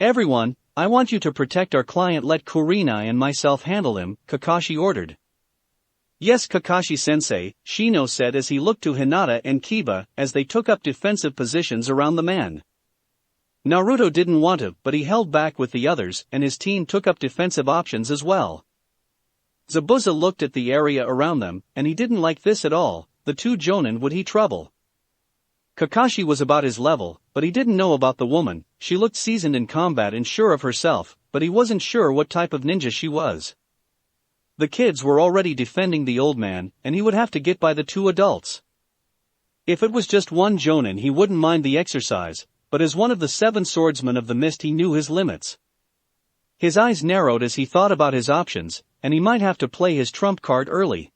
A: "Everyone, I want you to protect our client. Let Kurenai and myself handle him," Kakashi ordered. "Yes, Kakashi-sensei," Shino said as he looked to Hinata and Kiba as they took up defensive positions around the man. Naruto didn't want to, but he held back with the others, and his team took up defensive options as well. Zabuza looked at the area around them, and he didn't like this at all. The two jonin would he trouble. Kakashi was about his level, but he didn't know about the woman. She looked seasoned in combat and sure of herself, but he wasn't sure what type of ninja she was. The kids were already defending the old man, and he would have to get by the two adults. If it was just one jonin he wouldn't mind the exercise, but as one of the 7 swordsmen of the mist he knew his limits. His eyes narrowed as he thought about his options, and he might have to play his trump card early.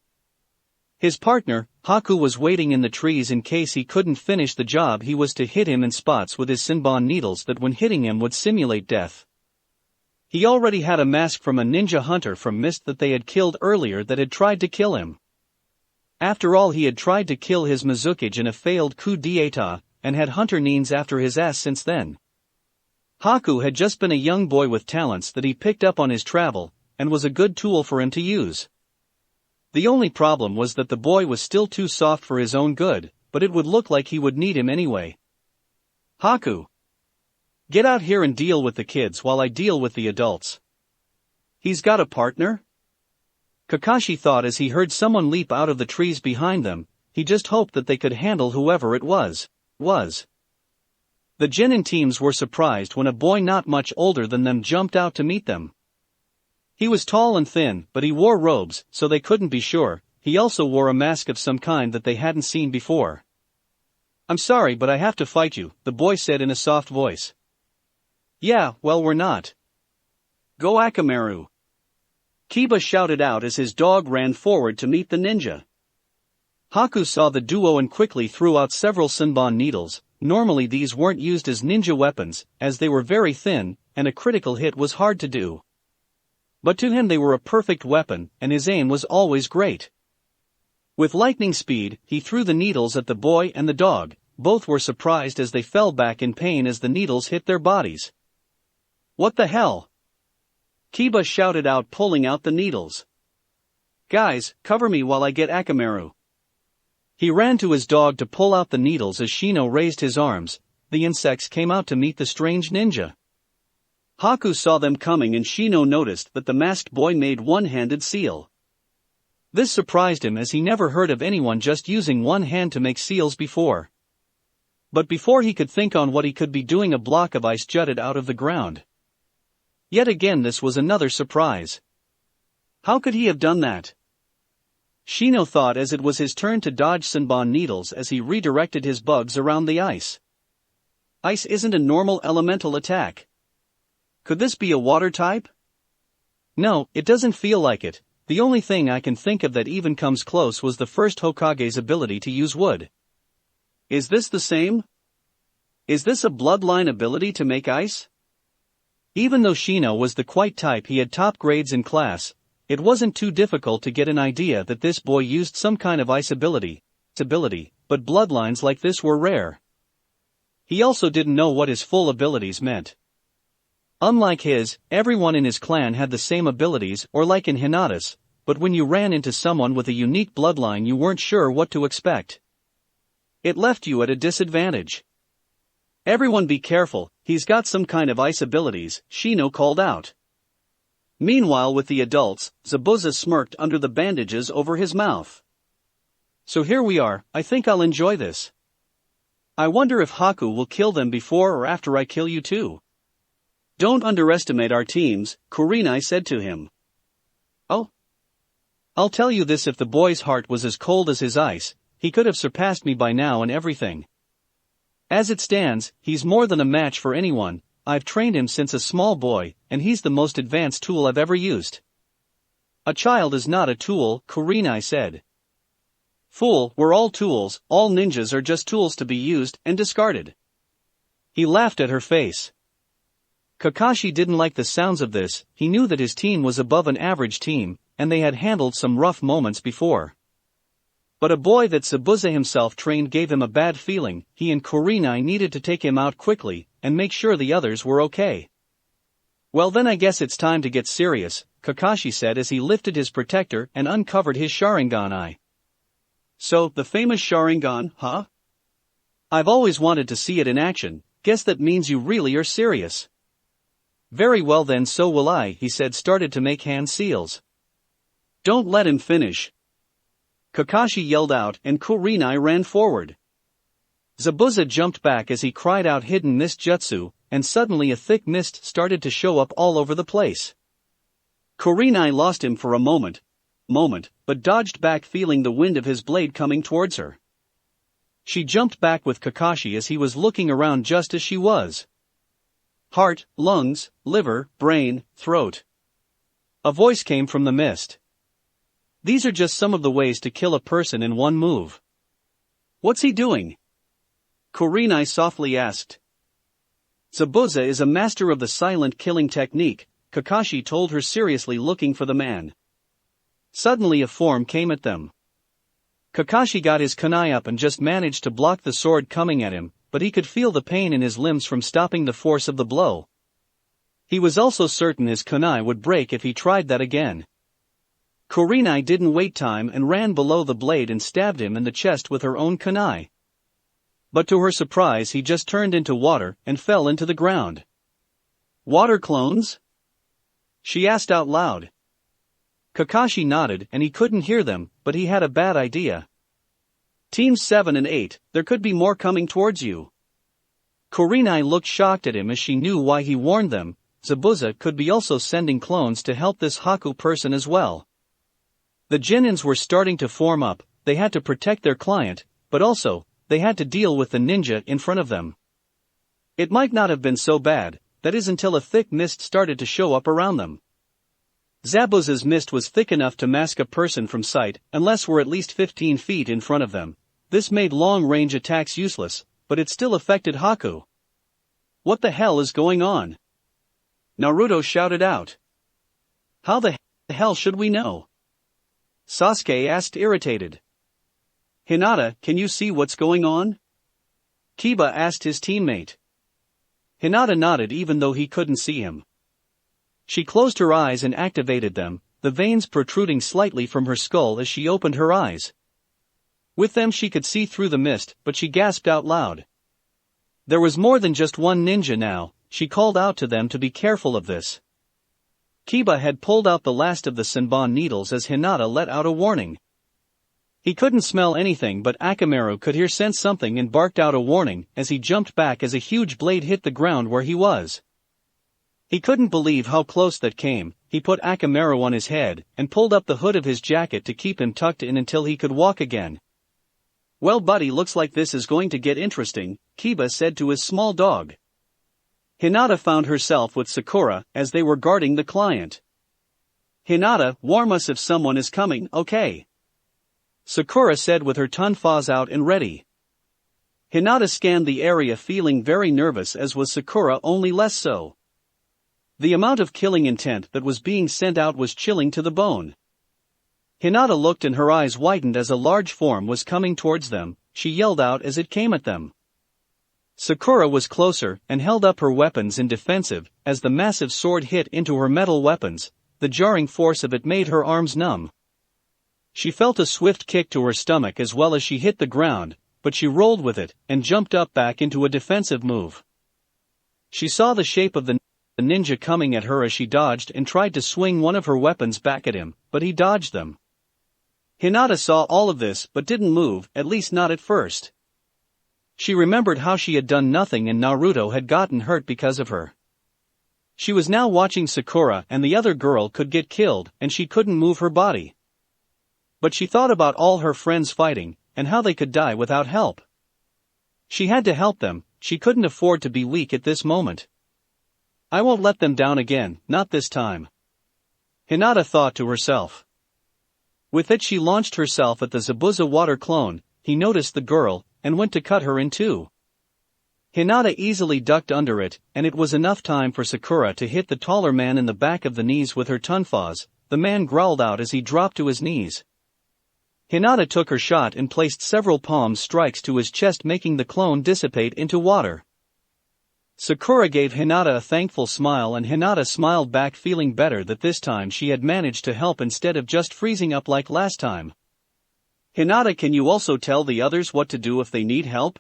A: His partner, Haku, was waiting in the trees in case he couldn't finish the job. He was to hit him in spots with his Sinbon needles that when hitting him would simulate death. He already had a mask from a ninja hunter from Mist that they had killed earlier that had tried to kill him. After all, he had tried to kill his Mizukage in a failed coup d'état, and had hunter neens after his ass since then. Haku had just been a young boy with talents that he picked up on his travel, and was a good tool for him to use. The only problem was that the boy was still too soft for his own good, but it would look like he would need him anyway. "Haku, get out here and deal with the kids while I deal with the adults." "He's got a partner?" Kakashi thought as he heard someone leap out of the trees behind them. He just hoped that they could handle whoever it was. The genin teams were surprised when a boy not much older than them jumped out to meet them. He was tall and thin, but he wore robes, so they couldn't be sure. He also wore a mask of some kind that they hadn't seen before. "I'm sorry, but I have to fight you," the boy said in a soft voice. "Yeah, well, we're not." "Go Akamaru!" Kiba shouted out as his dog ran forward to meet the ninja. Haku saw the duo and quickly threw out several Sinbon needles. Normally these weren't used as ninja weapons, as they were very thin, and a critical hit was hard to do. But to him they were a perfect weapon, and his aim was always great. With lightning speed, he threw the needles at the boy and the dog. Both were surprised as they fell back in pain as the needles hit their bodies. "What the hell?" Kiba shouted out, pulling out the needles. "Guys, cover me while I get Akamaru." He ran to his dog to pull out the needles as Shino raised his arms. The insects came out to meet the strange ninja. Haku saw them coming and Shino noticed that the masked boy made one-handed seal. This surprised him as he never heard of anyone just using one hand to make seals before. But before he could think on what he could be doing, a block of ice jutted out of the ground. Yet again this was another surprise. How could he have done that? Shino thought as it was his turn to dodge Sinbon needles as he redirected his bugs around the ice. Ice isn't a normal elemental attack. Could this be a water type? No, it doesn't feel like it. The only thing I can think of that even comes close was the first Hokage's ability to use wood. Is this the same? Is this a bloodline ability to make ice? Even though Shino was the quiet type, he had top grades in class. It wasn't too difficult to get an idea that this boy used some kind of ice ability, but bloodlines like this were rare. He also didn't know what his full abilities meant. Unlike his, everyone in his clan had the same abilities, or like in Hinata's, but when you ran into someone with a unique bloodline you weren't sure what to expect. It left you at a disadvantage. "Everyone be careful, he's got some kind of ice abilities," Shino called out. Meanwhile with the adults, Zabuza smirked under the bandages over his mouth. "So here we are, I think I'll enjoy this. I wonder if Haku will kill them before or after I kill you too." "Don't underestimate our teams," Kurenai said to him. "Oh? I'll tell you this, if the boy's heart was as cold as his ice, he could have surpassed me by now in everything. As it stands, he's more than a match for anyone. I've trained him since a small boy, and he's the most advanced tool I've ever used." "A child is not a tool," Kurenai said. "Fool, we're all tools, all ninjas are just tools to be used and discarded." He laughed at her face. Kakashi didn't like the sounds of this. He knew that his team was above an average team, and they had handled some rough moments before. But a boy that Zabuza himself trained gave him a bad feeling. He and Kurenai needed to take him out quickly, and make sure the others were okay. Well then I guess it's time to get serious, Kakashi said as he lifted his protector and uncovered his Sharingan eye. So, the famous Sharingan, huh? I've always wanted to see it in action. Guess that means you really are serious. Very well then, so will I, he said, started to make hand seals. Don't let him finish. Kakashi yelled out and Kurenai ran forward. Zabuza jumped back as he cried out hidden mist jutsu, and suddenly a thick mist started to show up all over the place. Kurenai lost him for a moment, but dodged back feeling the wind of his blade coming towards her. She jumped back with Kakashi as he was looking around just as she was. Heart, lungs, liver, brain, throat. A voice came from the mist. These are just some of the ways to kill a person in one move. What's he doing? Kurenai softly asked. Zabuza is a master of the silent killing technique, Kakashi told her seriously, looking for the man. Suddenly a form came at them. Kakashi got his kunai up and just managed to block the sword coming at him, but he could feel the pain in his limbs from stopping the force of the blow. He was also certain his kunai would break if he tried that again. Kurenai didn't wait time and ran below the blade and stabbed him in the chest with her own kunai. But to her surprise he just turned into water and fell into the ground. Water clones? She asked out loud. Kakashi nodded and he couldn't hear them, but he had a bad idea. Teams 7 and 8, there could be more coming towards you. Kurenai looked shocked at him as she knew why he warned them. Zabuza could be also sending clones to help this Haku person as well. The Genins were starting to form up. They had to protect their client, but also, they had to deal with the ninja in front of them. It might not have been so bad, that is until a thick mist started to show up around them. Zabuza's mist was thick enough to mask a person from sight, unless we're at least 15 feet in front of them. This made long-range attacks useless, but it still affected Haku. What the hell is going on? Naruto shouted out. How the hell should we know? Sasuke asked, irritated. Hinata, can you see what's going on? Kiba asked his teammate. Hinata nodded even though he couldn't see him. She closed her eyes and activated them, the veins protruding slightly from her skull as she opened her eyes. With them she could see through the mist, but she gasped out loud. There was more than just one ninja now. She called out to them to be careful of this. Kiba had pulled out the last of the Senbon needles as Hinata let out a warning. He couldn't smell anything, but Akamaru could sense something and barked out a warning as he jumped back as a huge blade hit the ground where he was. He couldn't believe how close that came. He put Akamaru on his head and pulled up the hood of his jacket to keep him tucked in until he could walk again. Well buddy, looks like this is going to get interesting, Kiba said to his small dog. Hinata found herself with Sakura as they were guarding the client. Hinata, warn us if someone is coming, okay? Sakura said with her tonfas out and ready. Hinata scanned the area feeling very nervous, as was Sakura, only less so. The amount of killing intent that was being sent out was chilling to the bone. Hinata looked and her eyes widened as a large form was coming towards them. She yelled out as it came at them. Sakura was closer and held up her weapons in defensive as the massive sword hit into her metal weapons. The jarring force of it made her arms numb. She felt a swift kick to her stomach as well as she hit the ground, but she rolled with it and jumped up back into a defensive move. She saw the shape of the ninja coming at her as she dodged and tried to swing one of her weapons back at him, but he dodged them. Hinata saw all of this but didn't move, at least not at first. She remembered how she had done nothing and Naruto had gotten hurt because of her. She was now watching Sakura and the other girl could get killed and she couldn't move her body. But she thought about all her friends fighting and how they could die without help. She had to help them. She couldn't afford to be weak at this moment. I won't let them down again, not this time. Hinata thought to herself. With it she launched herself at the Zabuza water clone. He noticed the girl and went to cut her in two. Hinata easily ducked under it, and it was enough time for Sakura to hit the taller man in the back of the knees with her tonfas. The man growled out as he dropped to his knees. Hinata took her shot and placed several palm strikes to his chest, making the clone dissipate into water. Sakura gave Hinata a thankful smile, and Hinata smiled back, feeling better that this time she had managed to help instead of just freezing up like last time. Hinata, can you also tell the others what to do if they need help?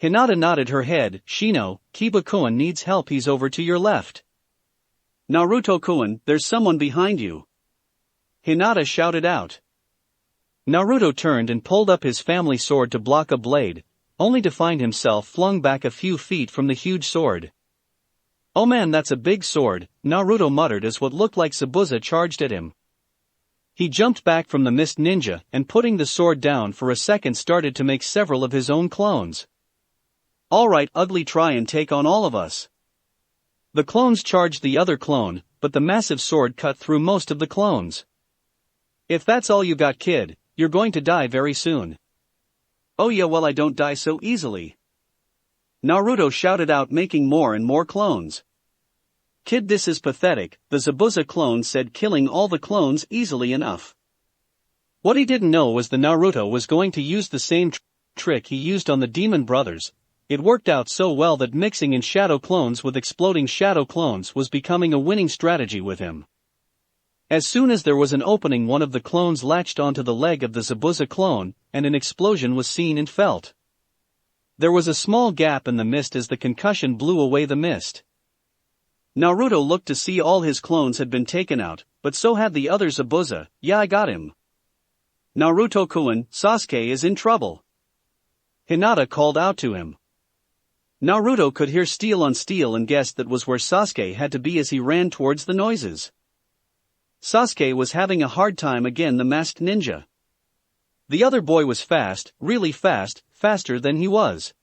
A: Hinata nodded her head. Shino, Kiba-kun needs help, he's over to your left. Naruto-kun, there's someone behind you. Hinata shouted out. Naruto turned and pulled up his family sword to block a blade, only to find himself flung back a few feet from the huge sword. Oh man, that's a big sword, Naruto muttered as what looked like Zabuza charged at him. He jumped back from the mist ninja and, putting the sword down for a second, started to make several of his own clones. Alright, ugly, try and take on all of us. The clones charged the other clone, but the massive sword cut through most of the clones. If that's all you got, kid, you're going to die very soon. Oh yeah, well, I don't die so easily. Naruto shouted out, making more and more clones. Kid, this is pathetic, the Zabuza clone said, killing all the clones easily enough. What he didn't know was the Naruto was going to use the same trick he used on the demon brothers. It worked out so well that mixing in shadow clones with exploding shadow clones was becoming a winning strategy with him. As soon as there was an opening, one of the clones latched onto the leg of the Zabuza clone, and an explosion was seen and felt. There was a small gap in the mist as the concussion blew away the mist. Naruto looked to see all his clones had been taken out, but so had the other Zabuza. Yeah, I got him. Naruto-kun, Sasuke is in trouble. Hinata called out to him. Naruto could hear steel on steel and guessed that was where Sasuke had to be as he ran towards the noises. Sasuke was having a hard time again, the masked ninja. The other boy was fast, really fast, faster than he was.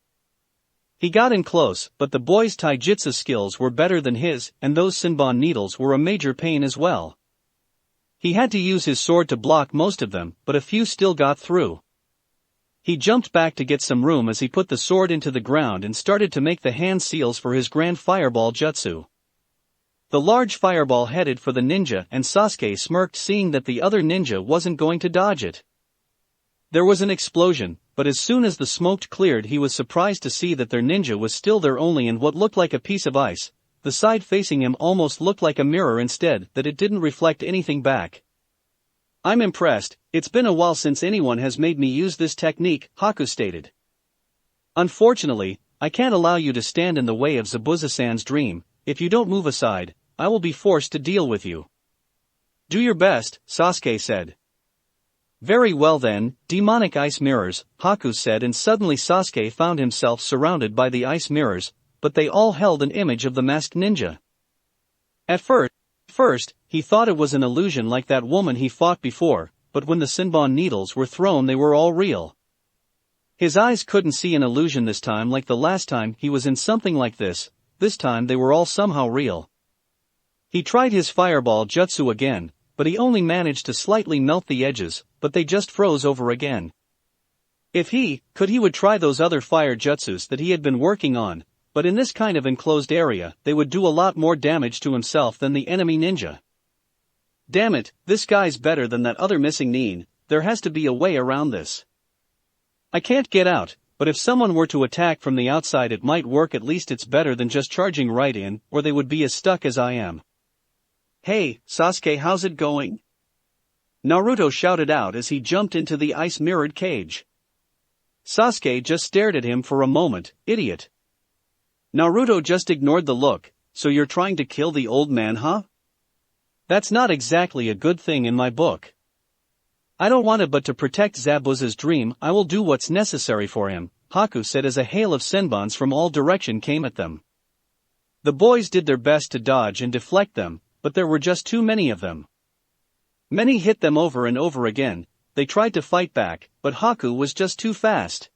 A: He got in close, but the boy's taijutsu skills were better than his, and those Senbon needles were a major pain as well. He had to use his sword to block most of them, but a few still got through. He jumped back to get some room as he put the sword into the ground and started to make the hand seals for his grand fireball jutsu. The large fireball headed for the ninja, and Sasuke smirked, seeing that the other ninja wasn't going to dodge it. There was an explosion, but as soon as the smoke cleared, he was surprised to see that their ninja was still there, only in what looked like a piece of ice. The side facing him almost looked like a mirror instead, that it didn't reflect anything back. I'm impressed, it's been a while since anyone has made me use this technique, Haku stated. Unfortunately, I can't allow you to stand in the way of Zabuza-san's dream. If you don't move aside, I will be forced to deal with you. Do your best, Sasuke said. Very well then, demonic ice mirrors, Haku said, and suddenly Sasuke found himself surrounded by the ice mirrors, but they all held an image of the masked ninja. At first, he thought it was an illusion like that woman he fought before, but when the Senbon needles were thrown, they were all real. His eyes couldn't see an illusion this time like the last time he was in something like this. This time they were all somehow real. He tried his fireball jutsu again, but he only managed to slightly melt the edges, but they just froze over again. If he could, he would try those other fire jutsus that he had been working on, but in this kind of enclosed area, they would do a lot more damage to himself than the enemy ninja. Damn it, this guy's better than that other missing nin. There has to be a way around this. I can't get out, but if someone were to attack from the outside it might work. At least it's better than just charging right in, or they would be as stuck as I am. Hey, Sasuke, how's it going? Naruto shouted out as he jumped into the ice-mirrored cage. Sasuke just stared at him for a moment. Idiot. Naruto just ignored the look. So you're trying to kill the old man, huh? That's not exactly a good thing in my book. I don't want it, but to protect Zabuza's dream, I will do what's necessary for him, Haku said as a hail of senbons from all direction came at them. The boys did their best to dodge and deflect them, but there were just too many of them. Many hit them over and over again. They tried to fight back, but Haku was just too fast.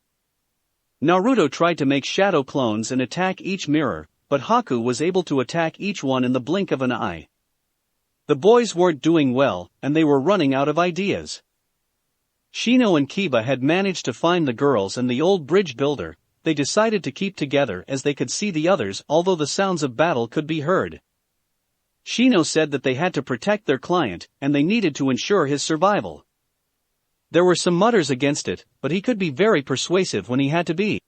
A: Naruto tried to make shadow clones and attack each mirror, but Haku was able to attack each one in the blink of an eye. The boys weren't doing well, and they were running out of ideas. Shino and Kiba had managed to find the girls and the old bridge builder, they decided to keep together as they could see the others although the sounds of battle could be heard. Shino said that they had to protect their client, and they needed to ensure his survival. There were some mutters against it, but he could be very persuasive when he had to be.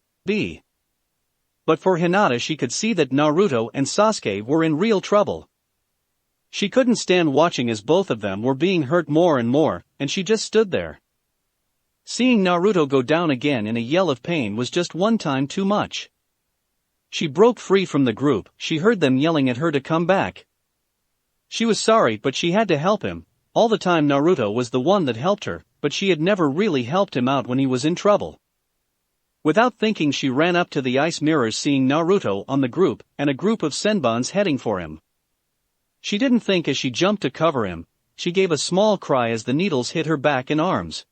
A: But for Hinata, she could see that Naruto and Sasuke were in real trouble. She couldn't stand watching as both of them were being hurt more and more, and she just stood there. Seeing Naruto go down again in a yell of pain was just one time too much. She broke free from the group. She heard them yelling at her to come back. She was sorry, but she had to help him. All the time Naruto was the one that helped her, but she had never really helped him out when he was in trouble. Without thinking, she ran up to the ice mirrors, seeing Naruto on the group and a group of senbons heading for him. She didn't think as she jumped to cover him. She gave a small cry as the needles hit her back and arms.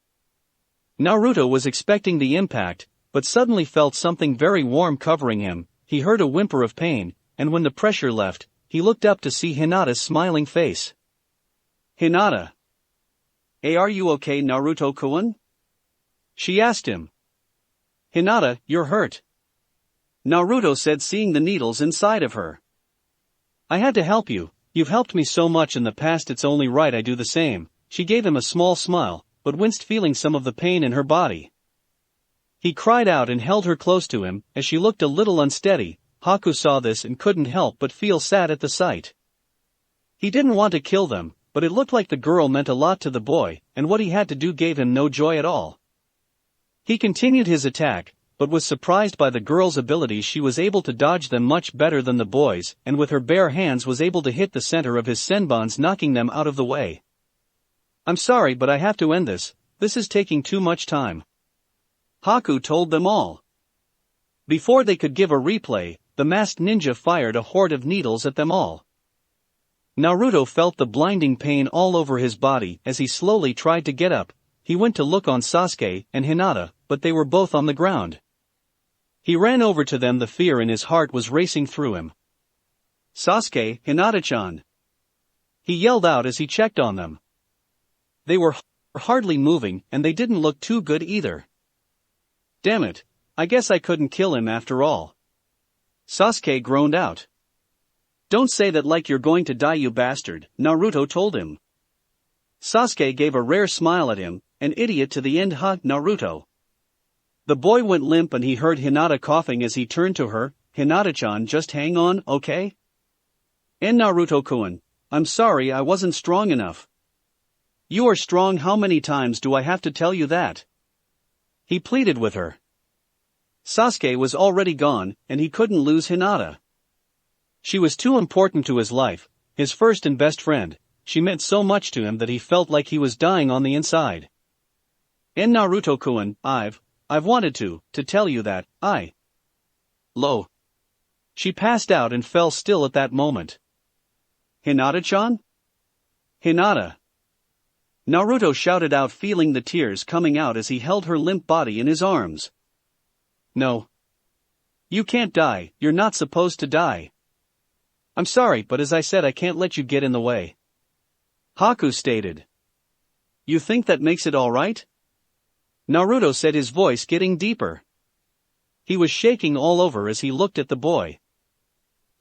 A: Naruto was expecting the impact, but suddenly felt something very warm covering him. He heard a whimper of pain, and when the pressure left, he looked up to see Hinata's smiling face. "Hinata. Hey, are you okay, Naruto-kun?" she asked him. "Hinata, you're hurt," Naruto said, seeing the needles inside of her. "I had to help you. You've helped me so much in the past, it's only right I do the same." She gave him a small smile, but winced feeling some of the pain in her body. He cried out and held her close to him. As she looked a little unsteady, Haku saw this and couldn't help but feel sad at the sight. He didn't want to kill them, but it looked like the girl meant a lot to the boy, and what he had to do gave him no joy at all. He continued his attack, but was surprised by the girl's abilities. She was able to dodge them much better than the boys, and with her bare hands was able to hit the center of his senbons, knocking them out of the way. "I'm sorry, but I have to end this. This is taking too much time," Haku told them all. Before they could give a replay, the masked ninja fired a horde of needles at them all. Naruto felt the blinding pain all over his body. As he slowly tried to get up, he went to look on Sasuke and Hinata, but they were both on the ground. He ran over to them. The fear in his heart was racing through him. "Sasuke, Hinata-chan!" he yelled out as he checked on them. They were hardly moving, and they didn't look too good either. "Damn it, I guess I couldn't kill him after all," Sasuke groaned out. "Don't say that like you're going to die, you bastard," Naruto told him. Sasuke gave a rare smile at him. "An idiot to the end, huh, Naruto?" The boy went limp and he heard Hinata coughing as he turned to her. "Hinata-chan, just hang on, okay?" "And Naruto-kun, I'm sorry I wasn't strong enough." "You are strong. How many times do I have to tell you that?" he pleaded with her. Sasuke was already gone, and he couldn't lose Hinata. She was too important to his life, his first and best friend. She meant so much to him that he felt like he was dying on the inside. "And Naruto-kun, I've wanted to tell you that, Lo. She passed out and fell still at that moment. "Hinata-chan? Hinata!" Naruto shouted out, feeling the tears coming out as he held her limp body in his arms. "No. You can't die, you're not supposed to die." "I'm sorry, but as I said, I can't let you get in the way," Haku stated. "You think that makes it all right?" Naruto said, his voice getting deeper. He was shaking all over as he looked at the boy.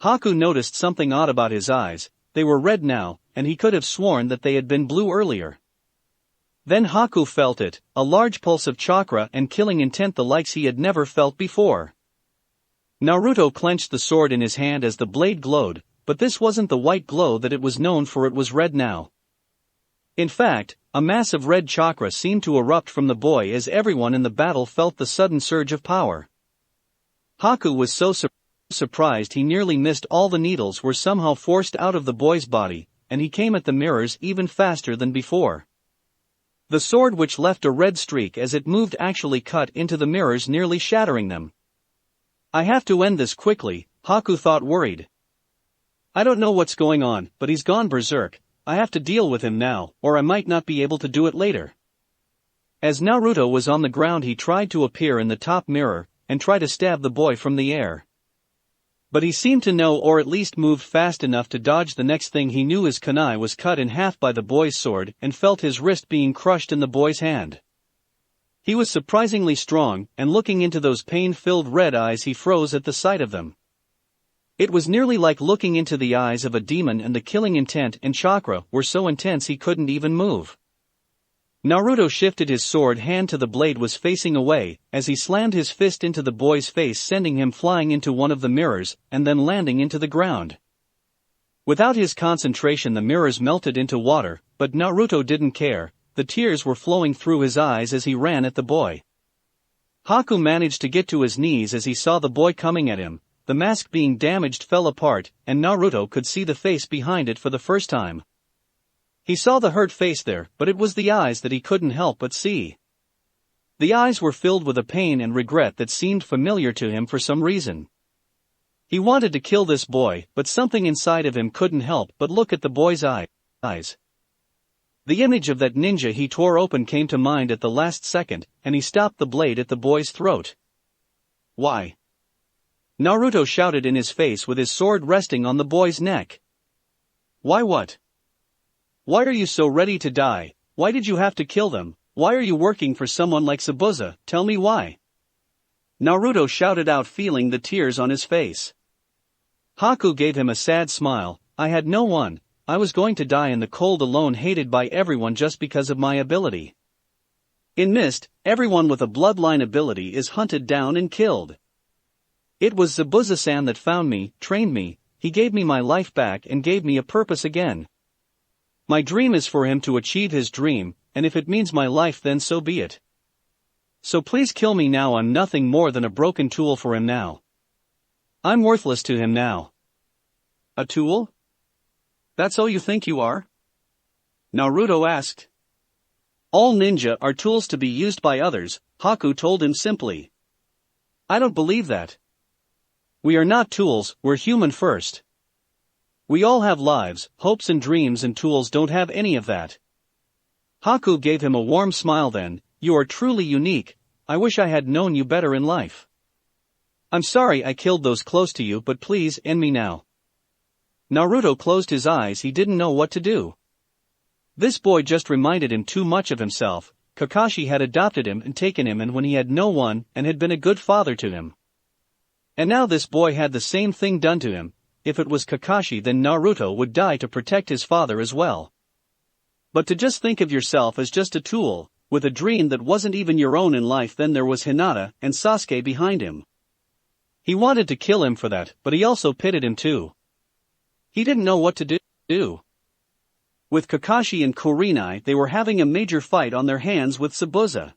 A: Haku noticed something odd about his eyes. They were red now, and he could have sworn that they had been blue earlier. Then Haku felt it, a large pulse of chakra and killing intent, the likes he had never felt before. Naruto clenched the sword in his hand as the blade glowed, but this wasn't the white glow that it was known for. It was red now. In fact, a massive red chakra seemed to erupt from the boy as everyone in the battle felt the sudden surge of power. Haku was so surprised he nearly missed. All the needles were somehow forced out of the boy's body, and he came at the mirrors even faster than before. The sword, which left a red streak as it moved, actually cut into the mirrors, nearly shattering them. "I have to end this quickly," Haku thought, worried. "I don't know what's going on, but he's gone berserk. I have to deal with him now, or I might not be able to do it later." As Naruto was on the ground, he tried to appear in the top mirror and try to stab the boy from the air. But he seemed to know, or at least moved fast enough to dodge. The next thing he knew, his kunai was cut in half by the boy's sword and felt his wrist being crushed in the boy's hand. He was surprisingly strong, and looking into those pain-filled red eyes he froze at the sight of them. It was nearly like looking into the eyes of a demon, and the killing intent and chakra were so intense he couldn't even move. Naruto shifted his sword hand to the blade was facing away, as he slammed his fist into the boy's face, sending him flying into one of the mirrors, and then landing into the ground. Without his concentration the mirrors melted into water, but Naruto didn't care. The tears were flowing through his eyes as he ran at the boy. Haku managed to get to his knees as he saw the boy coming at him. The mask being damaged fell apart, and Naruto could see the face behind it for the first time. He saw the hurt face there, but it was the eyes that he couldn't help but see. The eyes were filled with a pain and regret that seemed familiar to him for some reason. He wanted to kill this boy, but something inside of him couldn't help but look at the boy's eyes. The image of that ninja he tore open came to mind at the last second, and he stopped the blade at the boy's throat. "Why?" Naruto shouted in his face with his sword resting on the boy's neck. "Why what? Why are you so ready to die? Why did you have to kill them? Why are you working for someone like Zabuza? Tell me why." Naruto shouted out, feeling the tears on his face. Haku gave him a sad smile. "I had no one. I was going to die in the cold alone, hated by everyone just because of my ability. In Mist, everyone with a bloodline ability is hunted down and killed. It was Zabuza-san that found me, trained me, he gave me my life back and gave me a purpose again. My dream is for him to achieve his dream, and if it means my life then so be it. So please kill me now. I'm nothing more than a broken tool for him now. I'm worthless to him now." "A tool? That's all you think you are?" Naruto asked. "All ninja are tools to be used by others," Haku told him simply. "I don't believe that. We are not tools, we're human first. We all have lives, hopes and dreams, and tools don't have any of that." Haku gave him a warm smile then. "You are truly unique. I wish I had known you better in life. I'm sorry I killed those close to you, but please end me now." Naruto closed his eyes. He didn't know what to do. This boy just reminded him too much of himself. Kakashi had adopted him and taken him in when he had no one, and had been a good father to him. And now this boy had the same thing done to him. If it was Kakashi, then Naruto would die to protect his father as well. But to just think of yourself as just a tool, with a dream that wasn't even your own in life. Then there was Hinata and Sasuke behind him. He wanted to kill him for that, but he also pitied him too. He didn't know what to do. With Kakashi and Kurenai, they were having a major fight on their hands with Zabuza.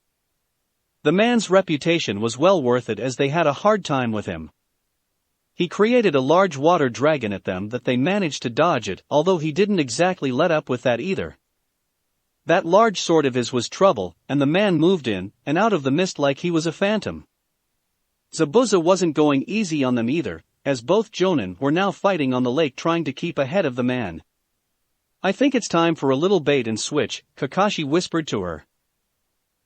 A: The man's reputation was well worth it, as they had a hard time with him. He created a large water dragon at them that they managed to dodge it, although he didn't exactly let up with that either. That large sword of his was trouble, and the man moved in and out of the mist like he was a phantom. Zabuza wasn't going easy on them either, as both jonin were now fighting on the lake trying to keep ahead of the man. "I think it's time for a little bait and switch," Kakashi whispered to her.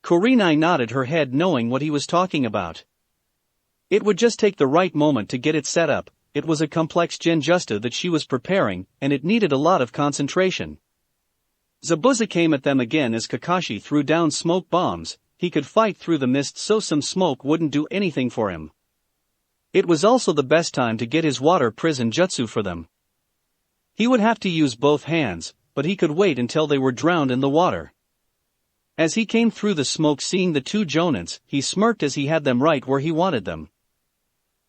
A: Kurenai nodded her head, knowing what he was talking about. It would just take the right moment to get it set up. It was a complex genjutsu that she was preparing, and it needed a lot of concentration. Zabuza came at them again as Kakashi threw down smoke bombs. He could fight through the mist, so some smoke wouldn't do anything for him. It was also the best time to get his water prison jutsu for them. He would have to use both hands, but he could wait until they were drowned in the water. As he came through the smoke, seeing the two jonins, he smirked as he had them right where he wanted them.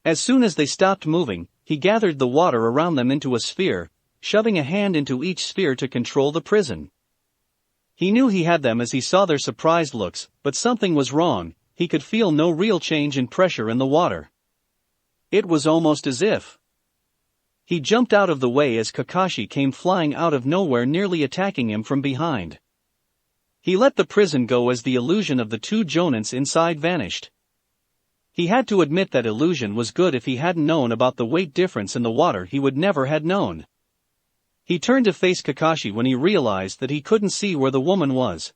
A: As soon as they stopped moving, he gathered the water around them into a sphere, shoving a hand into each sphere to control the prison. He knew he had them as he saw their surprised looks, but something was wrong. He could feel no real change in pressure in the water. It was almost as if he jumped out of the way as Kakashi came flying out of nowhere, nearly attacking him from behind. He let the prison go as the illusion of the two jonins inside vanished. He had to admit that illusion was good. If he hadn't known about the weight difference in the water, he would never had known. He turned to face Kakashi when he realized that he couldn't see where the woman was.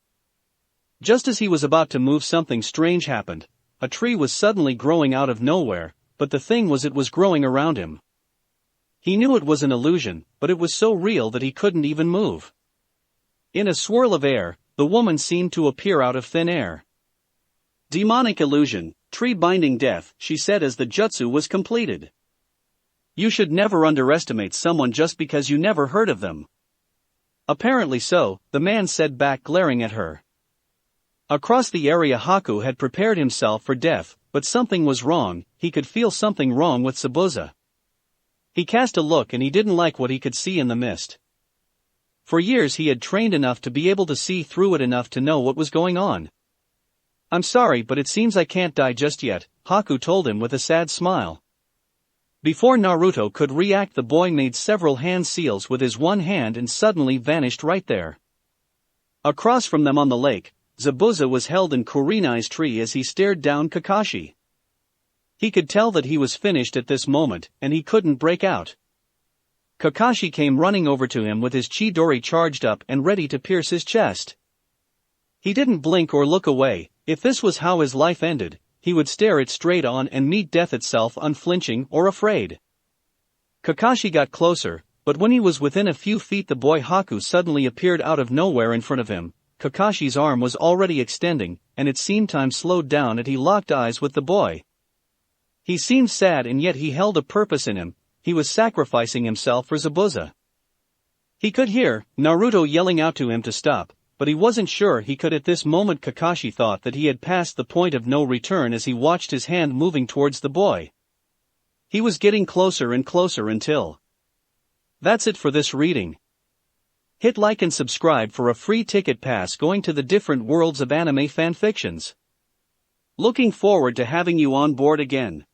A: Just as he was about to move, something strange happened. A tree was suddenly growing out of nowhere, but the thing was, it was growing around him. He knew it was an illusion, but it was so real that he couldn't even move. In a swirl of air, the woman seemed to appear out of thin air. Demonic illusion, tree-binding death, she said as the jutsu was completed. You should never underestimate someone just because you never heard of them. Apparently so, the man said back, glaring at her. Across the area, Haku had prepared himself for death, but something was wrong. He could feel something wrong with Zabuza. He cast a look and he didn't like what he could see in the mist. For years he had trained enough to be able to see through it enough to know what was going on. I'm sorry, but it seems I can't die just yet, Haku told him with a sad smile. Before Naruto could react, the boy made several hand seals with his one hand and suddenly vanished right there. Across from them on the lake, Zabuza was held in Kurenai's tree as he stared down Kakashi. He could tell that he was finished at this moment, and he couldn't break out. Kakashi came running over to him with his Chidori charged up and ready to pierce his chest. He didn't blink or look away. If this was how his life ended, he would stare it straight on and meet death itself unflinching or afraid. Kakashi got closer, but when he was within a few feet, the boy Haku suddenly appeared out of nowhere in front of him. Kakashi's arm was already extending, and it seemed time slowed down as he locked eyes with the boy. He seemed sad, and yet he held a purpose in him. He was sacrificing himself for Zabuza. He could hear Naruto yelling out to him to stop, but he wasn't sure he could at this moment. Kakashi thought that he had passed the point of no return as he watched his hand moving towards the boy. He was getting closer and closer until... That's it for this reading. Hit like and subscribe for a free ticket pass going to the different worlds of anime fanfictions. Looking forward to having you on board again.